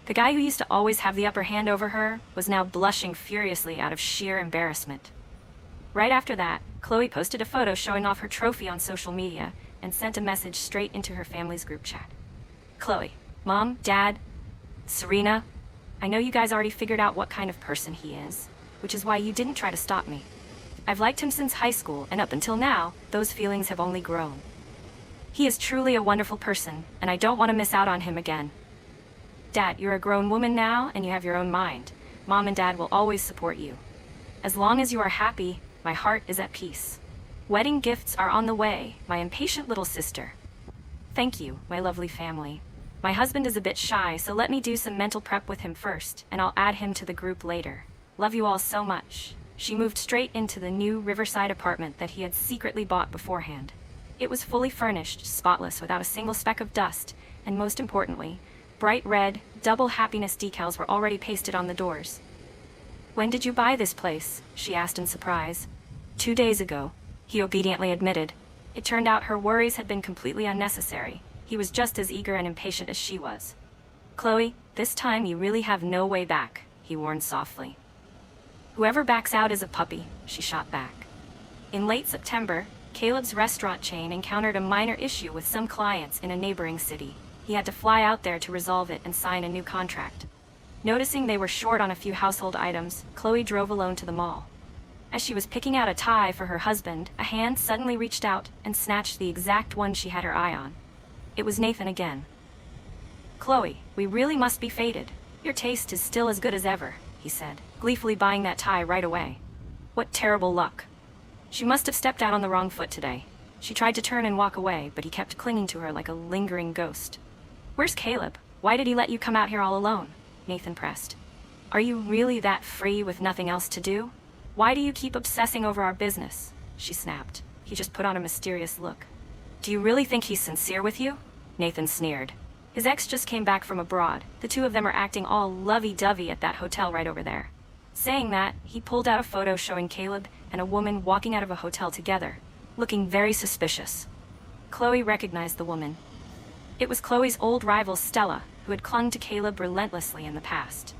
The guy who used to always have the upper hand over her was now blushing furiously out of sheer embarrassment. Right after that, Chloe posted a photo showing off her trophy on social media and sent a message straight into her family's group chat. Chloe, Mom, Dad, Serena, I know you guys already figured out what kind of person he is, which is why you didn't try to stop me. I've liked him since high school, and up until now, those feelings have only grown. He is truly a wonderful person, and I don't want to miss out on him again. Dad, you're a grown woman now, and you have your own mind. Mom and Dad will always support you. As long as you are happy, my heart is at peace. Wedding gifts are on the way, my impatient little sister. Thank you, my lovely family. My husband is a bit shy, so let me do some mental prep with him first, and I'll add him to the group later. Love you all so much. She moved straight into the new Riverside apartment that he had secretly bought beforehand. It was fully furnished, spotless, without a single speck of dust, and most importantly, bright red, double happiness decals were already pasted on the doors. When did you buy this place? She asked in surprise. 2 days ago, he obediently admitted. It turned out her worries had been completely unnecessary. He was just as eager and impatient as she was. Chloe, this time you really have no way back, he warned softly. Whoever backs out is a puppy, she shot back. In late September, Caleb's restaurant chain encountered a minor issue with some clients in a neighboring city. He had to fly out there to resolve it and sign a new contract. Noticing they were short on a few household items, Chloe drove alone to the mall. As she was picking out a tie for her husband, a hand suddenly reached out and snatched the exact one she had her eye on. It was Nathan again. Chloe, we really must be fated. Your taste is still as good as ever, he said, gleefully buying that tie right away. What terrible luck. She must have stepped out on the wrong foot today. She tried to turn and walk away, but he kept clinging to her like a lingering ghost. Where's Caleb? Why did he let you come out here all alone? Nathan pressed. Are you really that free with nothing else to do? Why do you keep obsessing over our business? She snapped. He just put on a mysterious look. Do you really think he's sincere with you? Nathan sneered. His ex just came back from abroad. The two of them are acting all lovey-dovey at that hotel right over there. Saying that, he pulled out a photo showing Caleb and a woman walking out of a hotel together, looking very suspicious. Chloe recognized the woman. It was Chloe's old rival Stella, who had clung to Caleb relentlessly in the past.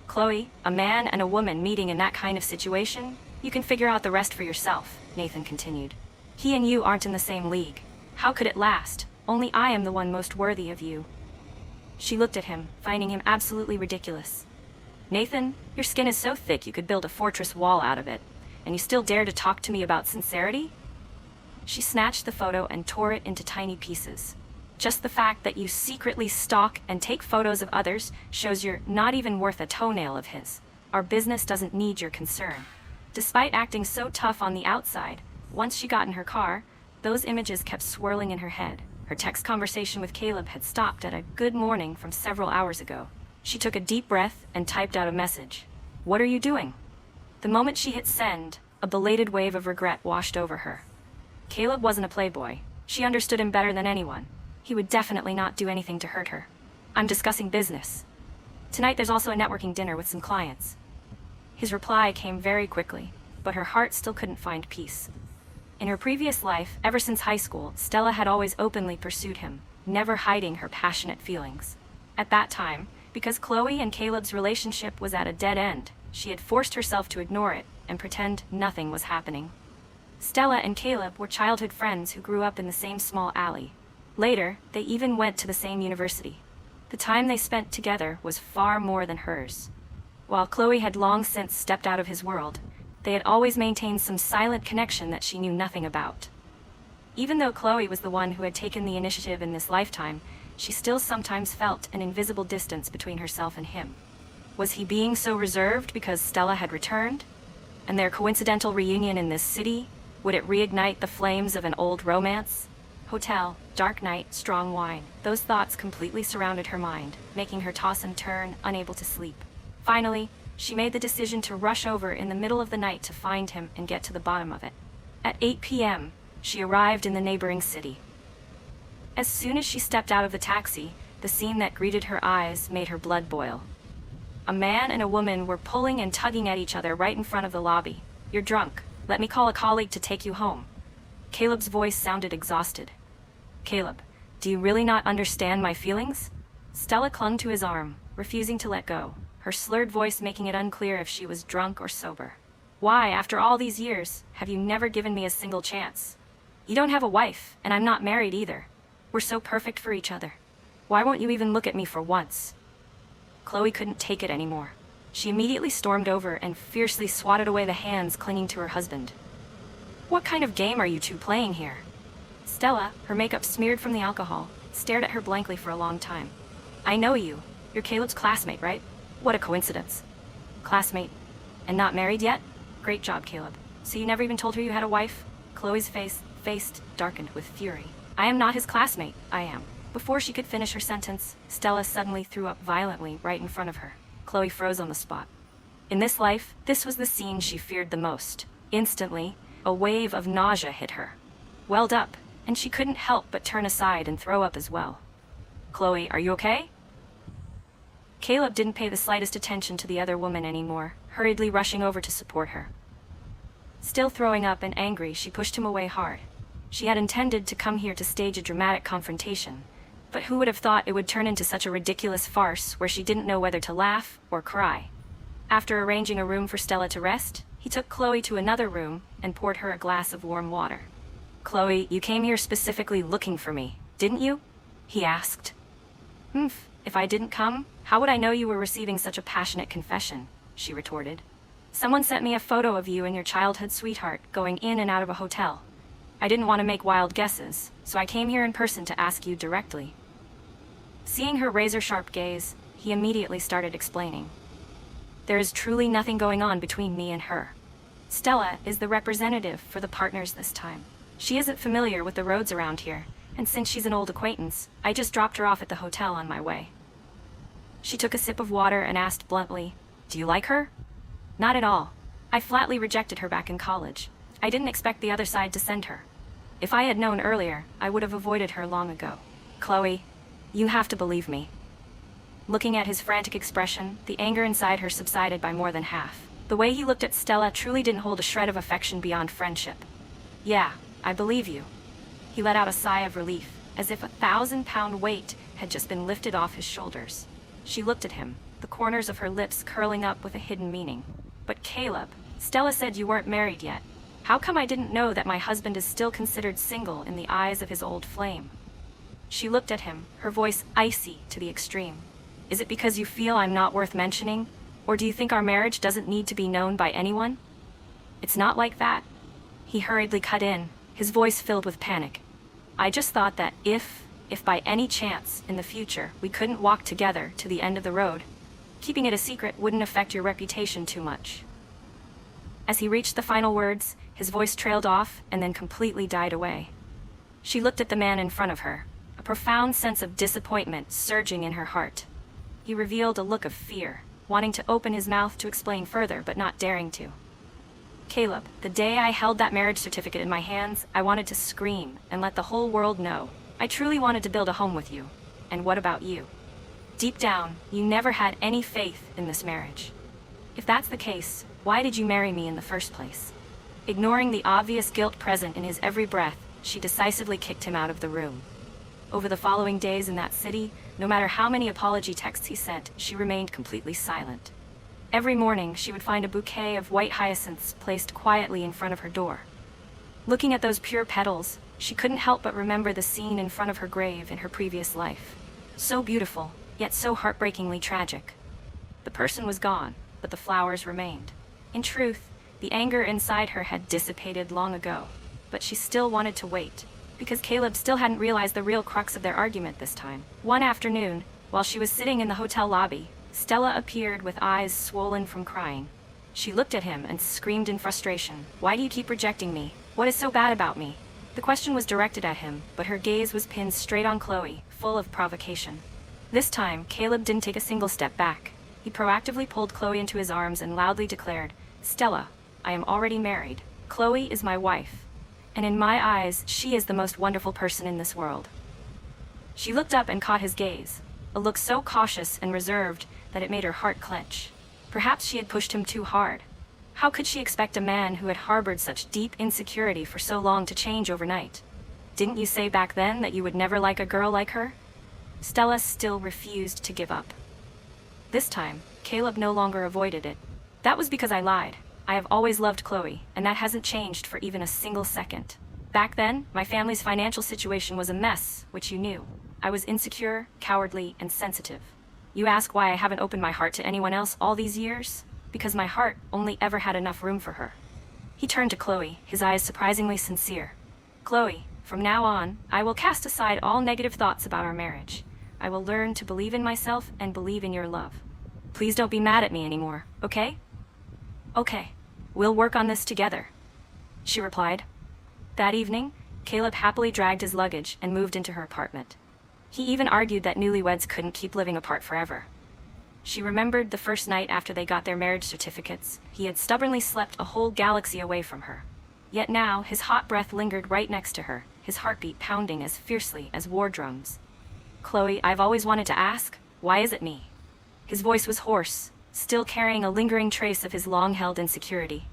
Chloe, a man and a woman meeting in that kind of situation, you can figure out the rest for yourself, Nathan continued. He and you aren't in the same league. How could it last? Only I am the one most worthy of you. She looked at him, finding him absolutely ridiculous. Nathan, your skin is so thick you could build a fortress wall out of it, and you still dare to talk to me about sincerity? She snatched the photo and tore it into tiny pieces. Just the fact that you secretly stalk and take photos of others shows you're not even worth a toenail of his. Our business doesn't need your concern. Despite acting so tough on the outside, once she got in her car, those images kept swirling in her head. Her text conversation with Caleb had stopped at a good morning from several hours ago. She took a deep breath and typed out a message. What are you doing? The moment she hit send, a belated wave of regret washed over her. Caleb wasn't a playboy. She understood him better than anyone. He would definitely not do anything to hurt her. I'm discussing business. Tonight there's also a networking dinner with some clients. His reply came very quickly, but her heart still couldn't find peace. In her previous life, ever since high school, Stella had always openly pursued him, never hiding her passionate feelings. At that time, because Chloe and Caleb's relationship was at a dead end, she had forced herself to ignore it and pretend nothing was happening. Stella and Caleb were childhood friends who grew up in the same small alley. Later, they even went to the same university. The time they spent together was far more than hers. While Chloe had long since stepped out of his world, they had always maintained some silent connection that she knew nothing about. Even though Chloe was the one who had taken the initiative in this lifetime, she still sometimes felt an invisible distance between herself and him. Was he being so reserved because Stella had returned? And their coincidental reunion in this city, would it reignite the flames of an old romance? Hotel, dark night, strong wine. Those thoughts completely surrounded her mind, making her toss and turn, unable to sleep. Finally, she made the decision to rush over in the middle of the night to find him and get to the bottom of it. At 8 p.m., she arrived in the neighboring city. As soon as she stepped out of the taxi, the scene that greeted her eyes made her blood boil. A man and a woman were pulling and tugging at each other right in front of the lobby. You're drunk. Let me call a colleague to take you home. Caleb's voice sounded exhausted. Caleb, do you really not understand my feelings? Stella clung to his arm, refusing to let go, her slurred voice making it unclear if she was drunk or sober. Why, after all these years, have you never given me a single chance? You don't have a wife, and I'm not married either. We're so perfect for each other. Why won't you even look at me for once? Chloe couldn't take it anymore. She immediately stormed over and fiercely swatted away the hands clinging to her husband. What kind of game are you two playing here? Stella, her makeup smeared from the alcohol, stared at her blankly for a long time. I know you. You're Caleb's classmate, right? What a coincidence. Classmate. And not married yet? Great job, Caleb. So you never even told her you had a wife? Chloe's face darkened with fury. I am not his classmate, I am. Before she could finish her sentence, Stella suddenly threw up violently right in front of her. Chloe froze on the spot. In this life, this was the scene she feared the most. Instantly, a wave of nausea hit her. Welled up, and she couldn't help but turn aside and throw up as well. Chloe, are you okay? Caleb didn't pay the slightest attention to the other woman anymore, hurriedly rushing over to support her. Still throwing up and angry, she pushed him away hard. She had intended to come here to stage a dramatic confrontation, but who would have thought it would turn into such a ridiculous farce where she didn't know whether to laugh or cry. After arranging a room for Stella to rest, he took Chloe to another room and poured her a glass of warm water. Chloe, you came here specifically looking for me, didn't you? He asked. If I didn't come, how would I know you were receiving such a passionate confession? She retorted. Someone sent me a photo of you and your childhood sweetheart going in and out of a hotel. I didn't want to make wild guesses, so I came here in person to ask you directly. Seeing her razor-sharp gaze, he immediately started explaining. There is truly nothing going on between me and her. Stella is the representative for the partners this time. She isn't familiar with the roads around here, and since she's an old acquaintance, I just dropped her off at the hotel on my way. She took a sip of water and asked bluntly, Do you like her? Not at all. I flatly rejected her back in college. I didn't expect the other side to send her. If I had known earlier, I would have avoided her long ago. Chloe, you have to believe me. Looking at his frantic expression, the anger inside her subsided by more than half. The way he looked at Stella truly didn't hold a shred of affection beyond friendship. Yeah, I believe you. He let out a sigh of relief, as if a 1,000-pound weight had just been lifted off his shoulders. She looked at him, the corners of her lips curling up with a hidden meaning. "But Caleb, Stella said you weren't married yet. How come I didn't know that my husband is still considered single in the eyes of his old flame?" She looked at him, her voice icy to the extreme. "Is it because you feel I'm not worth mentioning? Or do you think our marriage doesn't need to be known by anyone?" "It's not like that." He hurriedly cut in, his voice filled with panic. "I just thought that if by any chance, in the future, we couldn't walk together to the end of the road, keeping it a secret wouldn't affect your reputation too much." As he reached the final words, his voice trailed off and then completely died away. She looked at the man in front of her, a profound sense of disappointment surging in her heart. He revealed a look of fear, wanting to open his mouth to explain further but not daring to. "Caleb, the day I held that marriage certificate in my hands, I wanted to scream and let the whole world know. I truly wanted to build a home with you. And what about you? Deep down, you never had any faith in this marriage. If that's the case, why did you marry me in the first place?" Ignoring the obvious guilt present in his every breath, she decisively kicked him out of the room. Over the following days in that city, no matter how many apology texts he sent, she remained completely silent. Every morning, she would find a bouquet of white hyacinths placed quietly in front of her door. Looking at those pure petals, she couldn't help but remember the scene in front of her grave in her previous life. So beautiful, yet so heartbreakingly tragic. The person was gone, but the flowers remained. In truth, the anger inside her had dissipated long ago, but she still wanted to wait, because Caleb still hadn't realized the real crux of their argument this time. One afternoon, while she was sitting in the hotel lobby, Stella appeared with eyes swollen from crying. She looked at him and screamed in frustration. "Why do you keep rejecting me? What is so bad about me?" The question was directed at him, but her gaze was pinned straight on Chloe, full of provocation. This time, Caleb didn't take a single step back. He proactively pulled Chloe into his arms and loudly declared, "Stella, I am already married. Chloe is my wife. And in my eyes, she is the most wonderful person in this world." She looked up and caught his gaze, a look so cautious and reserved that it made her heart clench. Perhaps she had pushed him too hard. How could she expect a man who had harbored such deep insecurity for so long to change overnight? "Didn't you say back then that you would never like a girl like her?" Stella still refused to give up. This time, Caleb no longer avoided it. "That was because I lied. I have always loved Chloe, and that hasn't changed for even a single second. Back then, my family's financial situation was a mess, which you knew. I was insecure, cowardly, and sensitive. You ask why I haven't opened my heart to anyone else all these years? Because my heart only ever had enough room for her." He turned to Chloe, his eyes surprisingly sincere. "Chloe, from now on, I will cast aside all negative thoughts about our marriage. I will learn to believe in myself and believe in your love. Please don't be mad at me anymore, okay?" "Okay. We'll work on this together," she replied. That evening, Caleb happily dragged his luggage and moved into her apartment. He even argued that newlyweds couldn't keep living apart forever. She remembered the first night after they got their marriage certificates. He had stubbornly slept a whole galaxy away from her. Yet now, his hot breath lingered right next to her, his heartbeat pounding as fiercely as war drums. "Chloe, I've always wanted to ask, why is it me?" His voice was hoarse, still carrying a lingering trace of his long-held insecurity.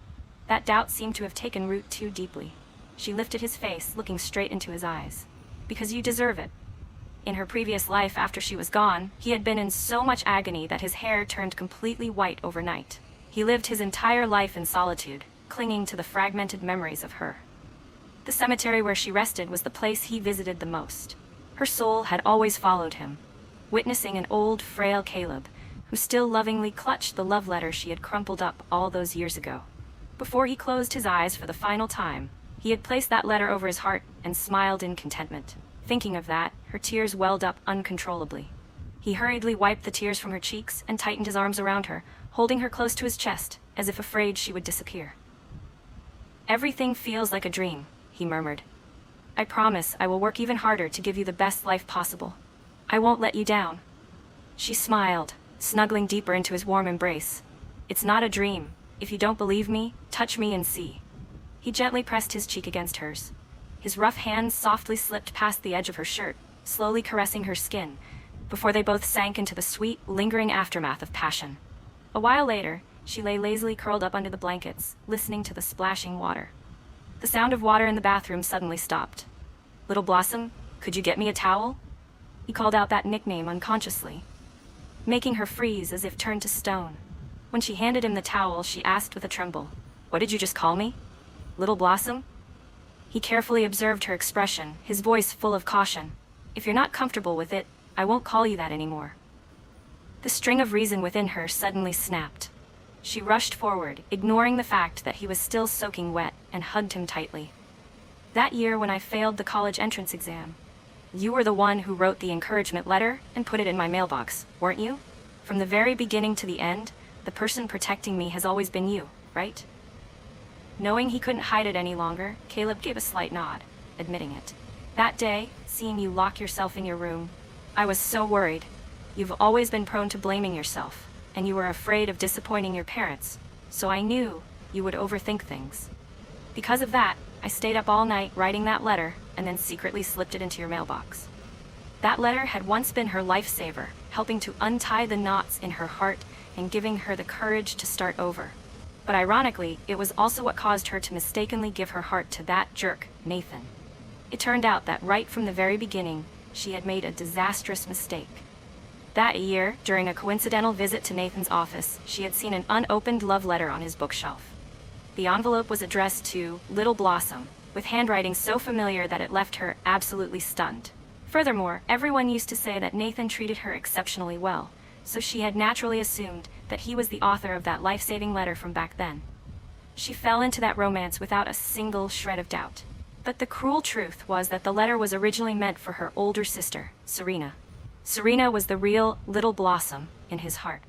That doubt seemed to have taken root too deeply. She lifted his face, looking straight into his eyes. "Because you deserve it." In her previous life after she was gone, he had been in so much agony that his hair turned completely white overnight. He lived his entire life in solitude, clinging to the fragmented memories of her. The cemetery where she rested was the place he visited the most. Her soul had always followed him, witnessing an old, frail Caleb, who still lovingly clutched the love letter she had crumpled up all those years ago. Before he closed his eyes for the final time, he had placed that letter over his heart and smiled in contentment. Thinking of that, her tears welled up uncontrollably. He hurriedly wiped the tears from her cheeks and tightened his arms around her, holding her close to his chest, as if afraid she would disappear. "Everything feels like a dream," he murmured. "I promise I will work even harder to give you the best life possible. I won't let you down." She smiled, snuggling deeper into his warm embrace. "It's not a dream. If you don't believe me, touch me and see." He gently pressed his cheek against hers. His rough hands softly slipped past the edge of her shirt, slowly caressing her skin, before they both sank into the sweet, lingering aftermath of passion. A while later, she lay lazily curled up under the blankets, listening to the splashing water. The sound of water in the bathroom suddenly stopped. "Little Blossom, Could you get me a towel? He called out that nickname unconsciously, making her freeze as if turned to stone. When she handed him the towel, she asked with a tremble, "What did you just call me? Little Blossom?" He carefully observed her expression, his voice full of caution. "If you're not comfortable with it, I won't call you that anymore." The string of reason within her suddenly snapped. She rushed forward, ignoring the fact that he was still soaking wet, and hugged him tightly. "That year when I failed the college entrance exam, you were the one who wrote the encouragement letter and put it in my mailbox, weren't you? From the very beginning to the end, the person protecting me has always been you, right?" Knowing he couldn't hide it any longer, Caleb gave a slight nod, admitting it. "That day, seeing you lock yourself in your room, I was so worried. You've always been prone to blaming yourself, and you were afraid of disappointing your parents, so I knew you would overthink things. Because of that, I stayed up all night writing that letter and then secretly slipped it into your mailbox." That letter had once been her lifesaver, helping to untie the knots in her heart and giving her the courage to start over. But ironically, it was also what caused her to mistakenly give her heart to that jerk, Nathan. It turned out that right from the very beginning, she had made a disastrous mistake. That year, during a coincidental visit to Nathan's office, she had seen an unopened love letter on his bookshelf. The envelope was addressed to Little Blossom, with handwriting so familiar that it left her absolutely stunned. Furthermore, everyone used to say that Nathan treated her exceptionally well, so she had naturally assumed that he was the author of that life-saving letter from back then. She fell into that romance without a single shred of doubt. But the cruel truth was that the letter was originally meant for her older sister, Serena. Serena was the real Little Blossom in his heart.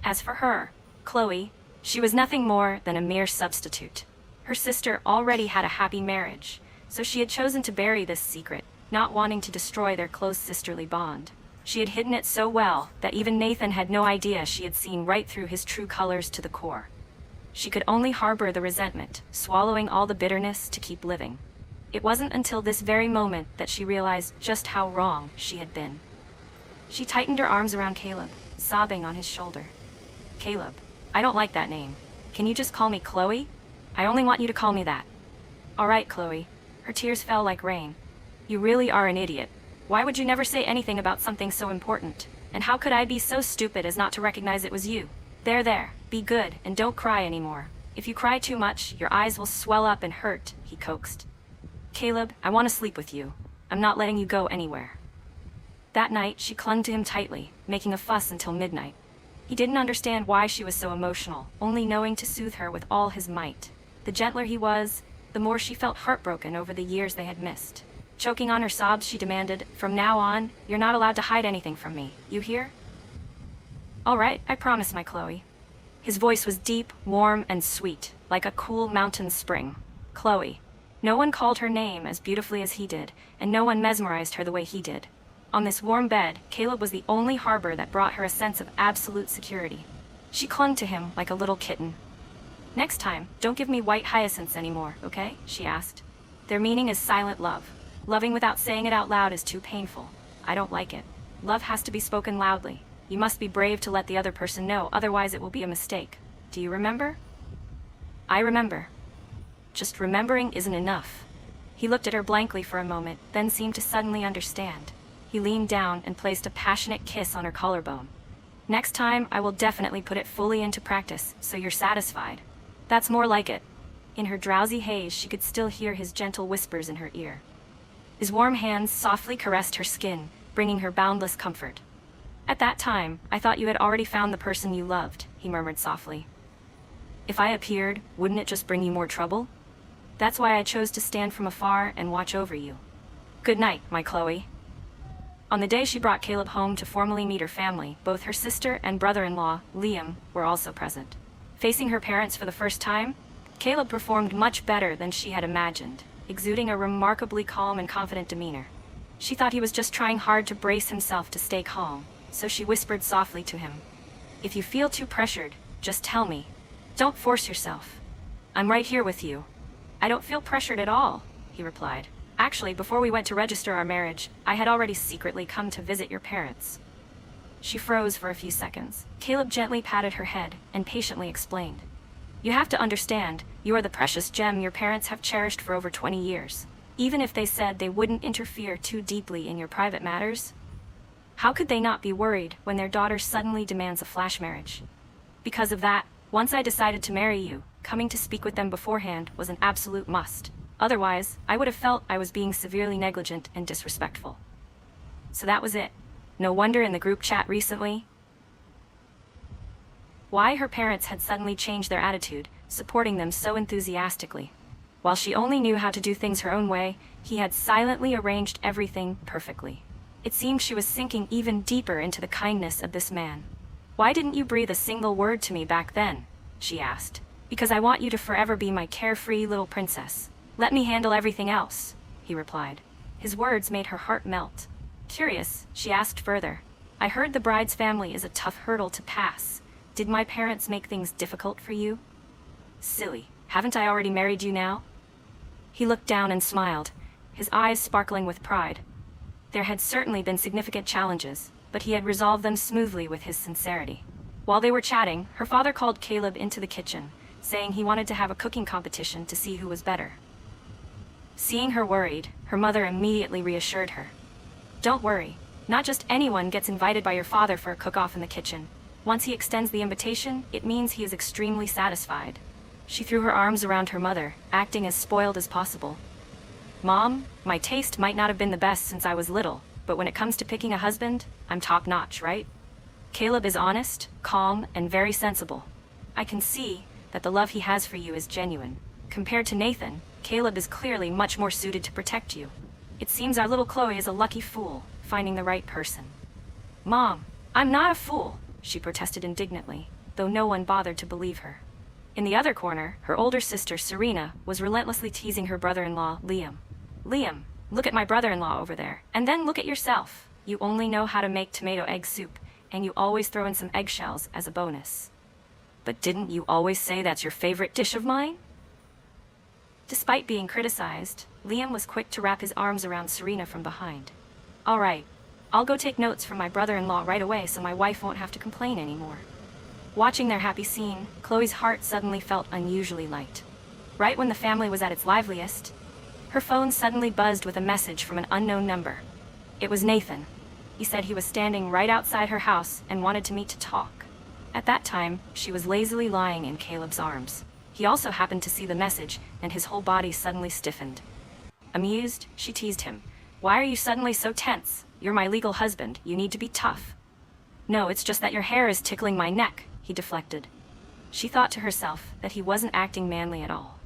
As for her, Chloe, she was nothing more than a mere substitute. Her sister already had a happy marriage, so she had chosen to bury this secret, not wanting to destroy their close sisterly bond. She had hidden it so well that even Nathan had no idea she had seen right through his true colors to the core. She could only harbor the resentment, swallowing all the bitterness to keep living. It wasn't until this very moment that she realized just how wrong she had been. She tightened her arms around Caleb, sobbing on his shoulder. "Caleb, I don't like that name. Can you just call me Chloe? I only want you to call me that." "All right, Chloe." Her tears fell like rain. "You really are an idiot. Why would you never say anything about something so important? And how could I be so stupid as not to recognize it was you? There, be good and don't cry anymore. If you cry too much, your eyes will swell up and hurt," he coaxed. "Caleb, I want to sleep with you. I'm not letting you go anywhere." That night, she clung to him tightly, making a fuss until midnight. He didn't understand why she was so emotional, only knowing to soothe her with all his might. The gentler he was, the more she felt heartbroken over the years they had missed. Choking on her sobs, she demanded, "From now on, you're not allowed to hide anything from me. You hear?" "All right, I promise, my Chloe." His voice was deep, warm, and sweet, like a cool mountain spring. Chloe. No one called her name as beautifully as he did, and no one mesmerized her the way he did. On this warm bed, Caleb was the only harbor that brought her a sense of absolute security. She clung to him like a little kitten. "Next time, don't give me white hyacinths anymore, okay?" she asked. "Their meaning is silent love. Loving without saying it out loud is too painful. I don't like it. Love has to be spoken loudly. You must be brave to let the other person know, otherwise it will be a mistake. Do you remember?" "I remember." Just remembering isn't enough. He looked at her blankly for a moment, then seemed to suddenly understand. He leaned down and placed a passionate kiss on her collarbone. "Next time, I will definitely put it fully into practice, so you're satisfied. That's more like it." In her drowsy haze, she could still hear his gentle whispers in her ear. His warm hands softly caressed her skin, bringing her boundless comfort. "At that time, I thought you had already found the person you loved," he murmured softly. "If I appeared, wouldn't it just bring you more trouble? That's why I chose to stand from afar and watch over you. Good night, my Chloe." On the day she brought Caleb home to formally meet her family, both her sister and brother-in-law, Liam, were also present. Facing her parents for the first time, Caleb performed much better than she had imagined, exuding a remarkably calm and confident demeanor. She thought he was just trying hard to brace himself to stay calm, so she whispered softly to him, "If you feel too pressured, just tell me. Don't force yourself. I'm right here with you." "I don't feel pressured at all," he replied. "Actually, before we went to register our marriage, I had already secretly come to visit your parents." She froze for a few seconds. Caleb gently patted her head and patiently explained, "You have to understand, you are the precious gem your parents have cherished for over 20 years. Even if they said they wouldn't interfere too deeply in your private matters? How could they not be worried when their daughter suddenly demands a flash marriage? Because of that, once I decided to marry you, coming to speak with them beforehand was an absolute must. Otherwise, I would have felt I was being severely negligent and disrespectful. So that was it. No wonder in the group chat recently, why her parents had suddenly changed their attitude, supporting them so enthusiastically. While she only knew how to do things her own way, he had silently arranged everything perfectly. It seemed she was sinking even deeper into the kindness of this man. "Why didn't you breathe a single word to me back then?" she asked. "Because I want you to forever be my carefree little princess. Let me handle everything else," he replied. His words made her heart melt. Curious, she asked further, "I heard the bride's family is a tough hurdle to pass. Did my parents make things difficult for you?" "Silly, haven't I already married you now?" He looked down and smiled, his eyes sparkling with pride. There had certainly been significant challenges, but he had resolved them smoothly with his sincerity. While they were chatting, her father called Caleb into the kitchen, saying he wanted to have a cooking competition to see who was better. Seeing her worried, her mother immediately reassured her. "Don't worry, not just anyone gets invited by your father for a cook-off in the kitchen. Once he extends the invitation, it means he is extremely satisfied." She threw her arms around her mother, acting as spoiled as possible. "Mom, my taste might not have been the best since I was little, but when it comes to picking a husband, I'm top-notch, right? Caleb is honest, calm, and very sensible. I can see that the love he has for you is genuine. Compared to Nathan, Caleb is clearly much more suited to protect you. It seems our little Chloe is a lucky fool, finding the right person." "Mom, I'm not a fool," she protested indignantly, though no one bothered to believe her. In the other corner, her older sister, Serena, was relentlessly teasing her brother-in-law, Liam. "Liam, look at my brother-in-law over there, and then look at yourself. You only know how to make tomato egg soup, and you always throw in some eggshells as a bonus. But didn't you always say that's your favorite dish of mine?" Despite being criticized, Liam was quick to wrap his arms around Serena from behind. "All right, I'll go take notes from my brother-in-law right away so my wife won't have to complain anymore." Watching their happy scene, Chloe's heart suddenly felt unusually light. Right when the family was at its liveliest, her phone suddenly buzzed with a message from an unknown number. It was Nathan. He said he was standing right outside her house and wanted to meet to talk. At that time, she was lazily lying in Caleb's arms. He also happened to see the message, and his whole body suddenly stiffened. Amused, she teased him. "Why are you suddenly so tense? You're my legal husband. You need to be tough." "No, it's just that your hair is tickling my neck," he deflected. She thought to herself that he wasn't acting manly at all.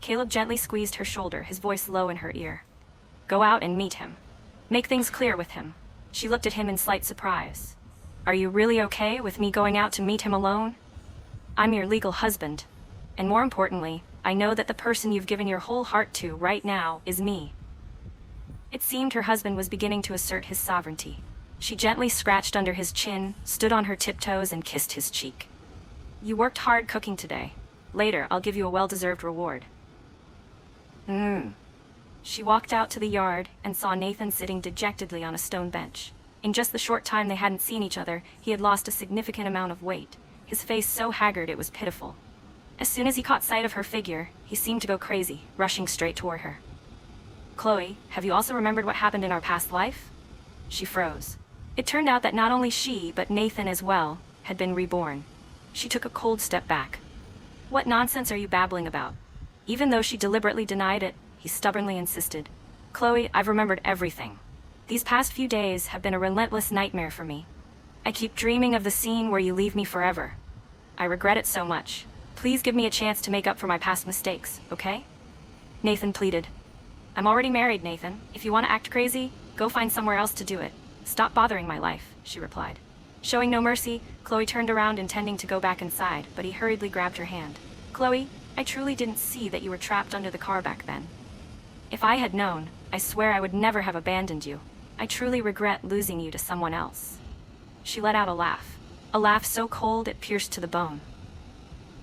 Caleb gently squeezed her shoulder, his voice low in her ear. "Go out and meet him. Make things clear with him." She looked at him in slight surprise. "Are you really okay with me going out to meet him alone? I'm your legal husband. And more importantly, I know that the person you've given your whole heart to right now is me." It seemed her husband was beginning to assert his sovereignty. She gently scratched under his chin, stood on her tiptoes, and kissed his cheek. "You worked hard cooking today. Later, I'll give you a well-deserved reward." She walked out to the yard and saw Nathan sitting dejectedly on a stone bench. In just the short time they hadn't seen each other, he had lost a significant amount of weight, his face so haggard it was pitiful. As soon as he caught sight of her figure, he seemed to go crazy, rushing straight toward her. "Chloe, have you also remembered what happened in our past life?" She froze. It turned out that not only she, but Nathan as well, had been reborn. She took a cold step back. "What nonsense are you babbling about?" Even though she deliberately denied it, he stubbornly insisted. "Chloe, I've remembered everything. These past few days have been a relentless nightmare for me. I keep dreaming of the scene where you leave me forever. I regret it so much. Please give me a chance to make up for my past mistakes, okay?" Nathan pleaded. "I'm already married, Nathan. If you want to act crazy, go find somewhere else to do it. Stop bothering my life," she replied. Showing no mercy, Chloe turned around intending to go back inside, but he hurriedly grabbed her hand. "Chloe, I truly didn't see that you were trapped under the car back then. If I had known, I swear I would never have abandoned you. I truly regret losing you to someone else." She let out a laugh so cold it pierced to the bone.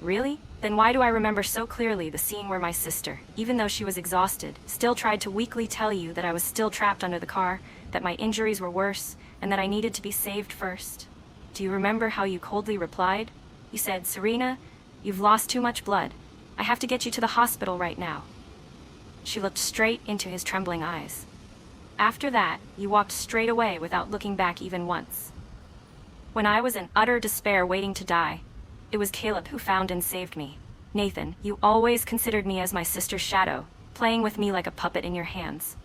"Really? Then why do I remember so clearly the scene where my sister, even though she was exhausted, still tried to weakly tell you that I was still trapped under the car, that my injuries were worse, and that I needed to be saved first? Do you remember how you coldly replied? You said, 'Serena, you've lost too much blood. I have to get you to the hospital right now.'" She looked straight into his trembling eyes. After that, you walked straight away without looking back even once. When I was in utter despair waiting to die, it was Caleb who found and saved me. Nathan, you always considered me as my sister's shadow, playing with me like a puppet in your hands.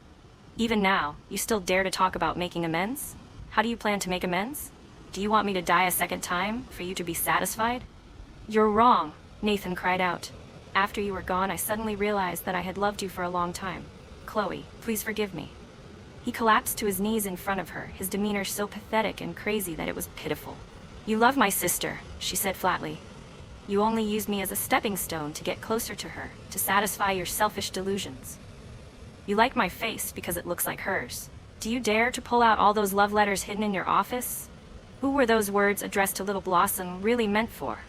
Even now, you still dare to talk about making amends? How do you plan to make amends? Do you want me to die a second time for you to be satisfied? You're wrong, Nathan cried out. After you were gone, I suddenly realized that I had loved you for a long time. Chloe, please forgive me. He collapsed to his knees in front of her, his demeanor so pathetic and crazy that it was pitiful. You love my sister, she said flatly. You only used me as a stepping stone to get closer to her, to satisfy your selfish delusions. You like my face because it looks like hers. Do you dare to pull out all those love letters hidden in your office? Who were those words addressed to Little Blossom really meant for?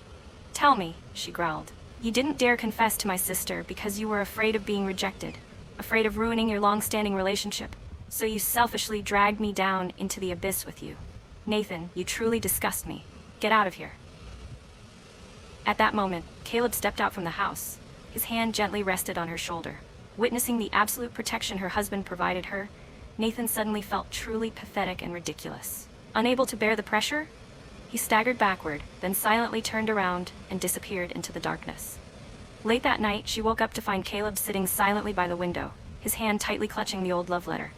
Tell me, she growled. You didn't dare confess to my sister because you were afraid of being rejected, afraid of ruining your long-standing relationship. So you selfishly dragged me down into the abyss with you. Nathan, you truly disgust me. Get out of here. At that moment, Caleb stepped out from the house. His hand gently rested on her shoulder. Witnessing the absolute protection her husband provided her, Nathan suddenly felt truly pathetic and ridiculous. Unable to bear the pressure, he staggered backward, then silently turned around and disappeared into the darkness. Late that night, she woke up to find Caleb sitting silently by the window, his hand tightly clutching the old love letter.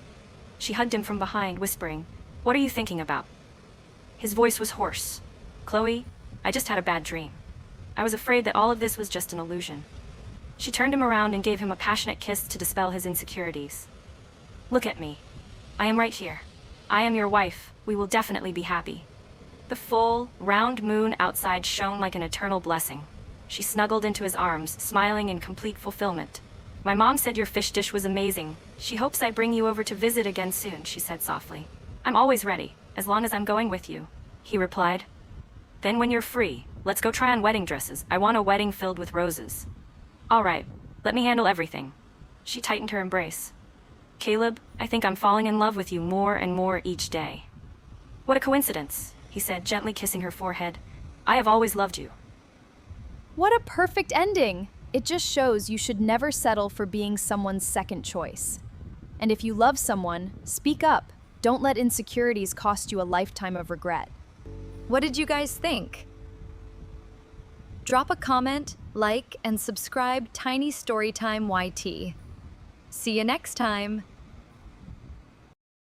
She hugged him from behind, whispering, "What are you thinking about?" His voice was hoarse. "Chloe, I just had a bad dream. I was afraid that all of this was just an illusion." She turned him around and gave him a passionate kiss to dispel his insecurities. "Look at me. I am right here. I am your wife. We will definitely be happy." The full, round moon outside shone like an eternal blessing. She snuggled into his arms, smiling in complete fulfillment. "My mom said your fish dish was amazing. She hopes I bring you over to visit again soon," she said softly. "I'm always ready, as long as I'm going with you," he replied. "Then when you're free, let's go try on wedding dresses. I want a wedding filled with roses." "All right, let me handle everything." She tightened her embrace. "Caleb, I think I'm falling in love with you more and more each day." "What a coincidence," he said, gently kissing her forehead. "I have always loved you." What a perfect ending! It just shows you should never settle for being someone's second choice. And if you love someone, speak up. Don't let insecurities cost you a lifetime of regret. What did you guys think? Drop a comment, like, and subscribe Tiny Storytime YT. See you next time!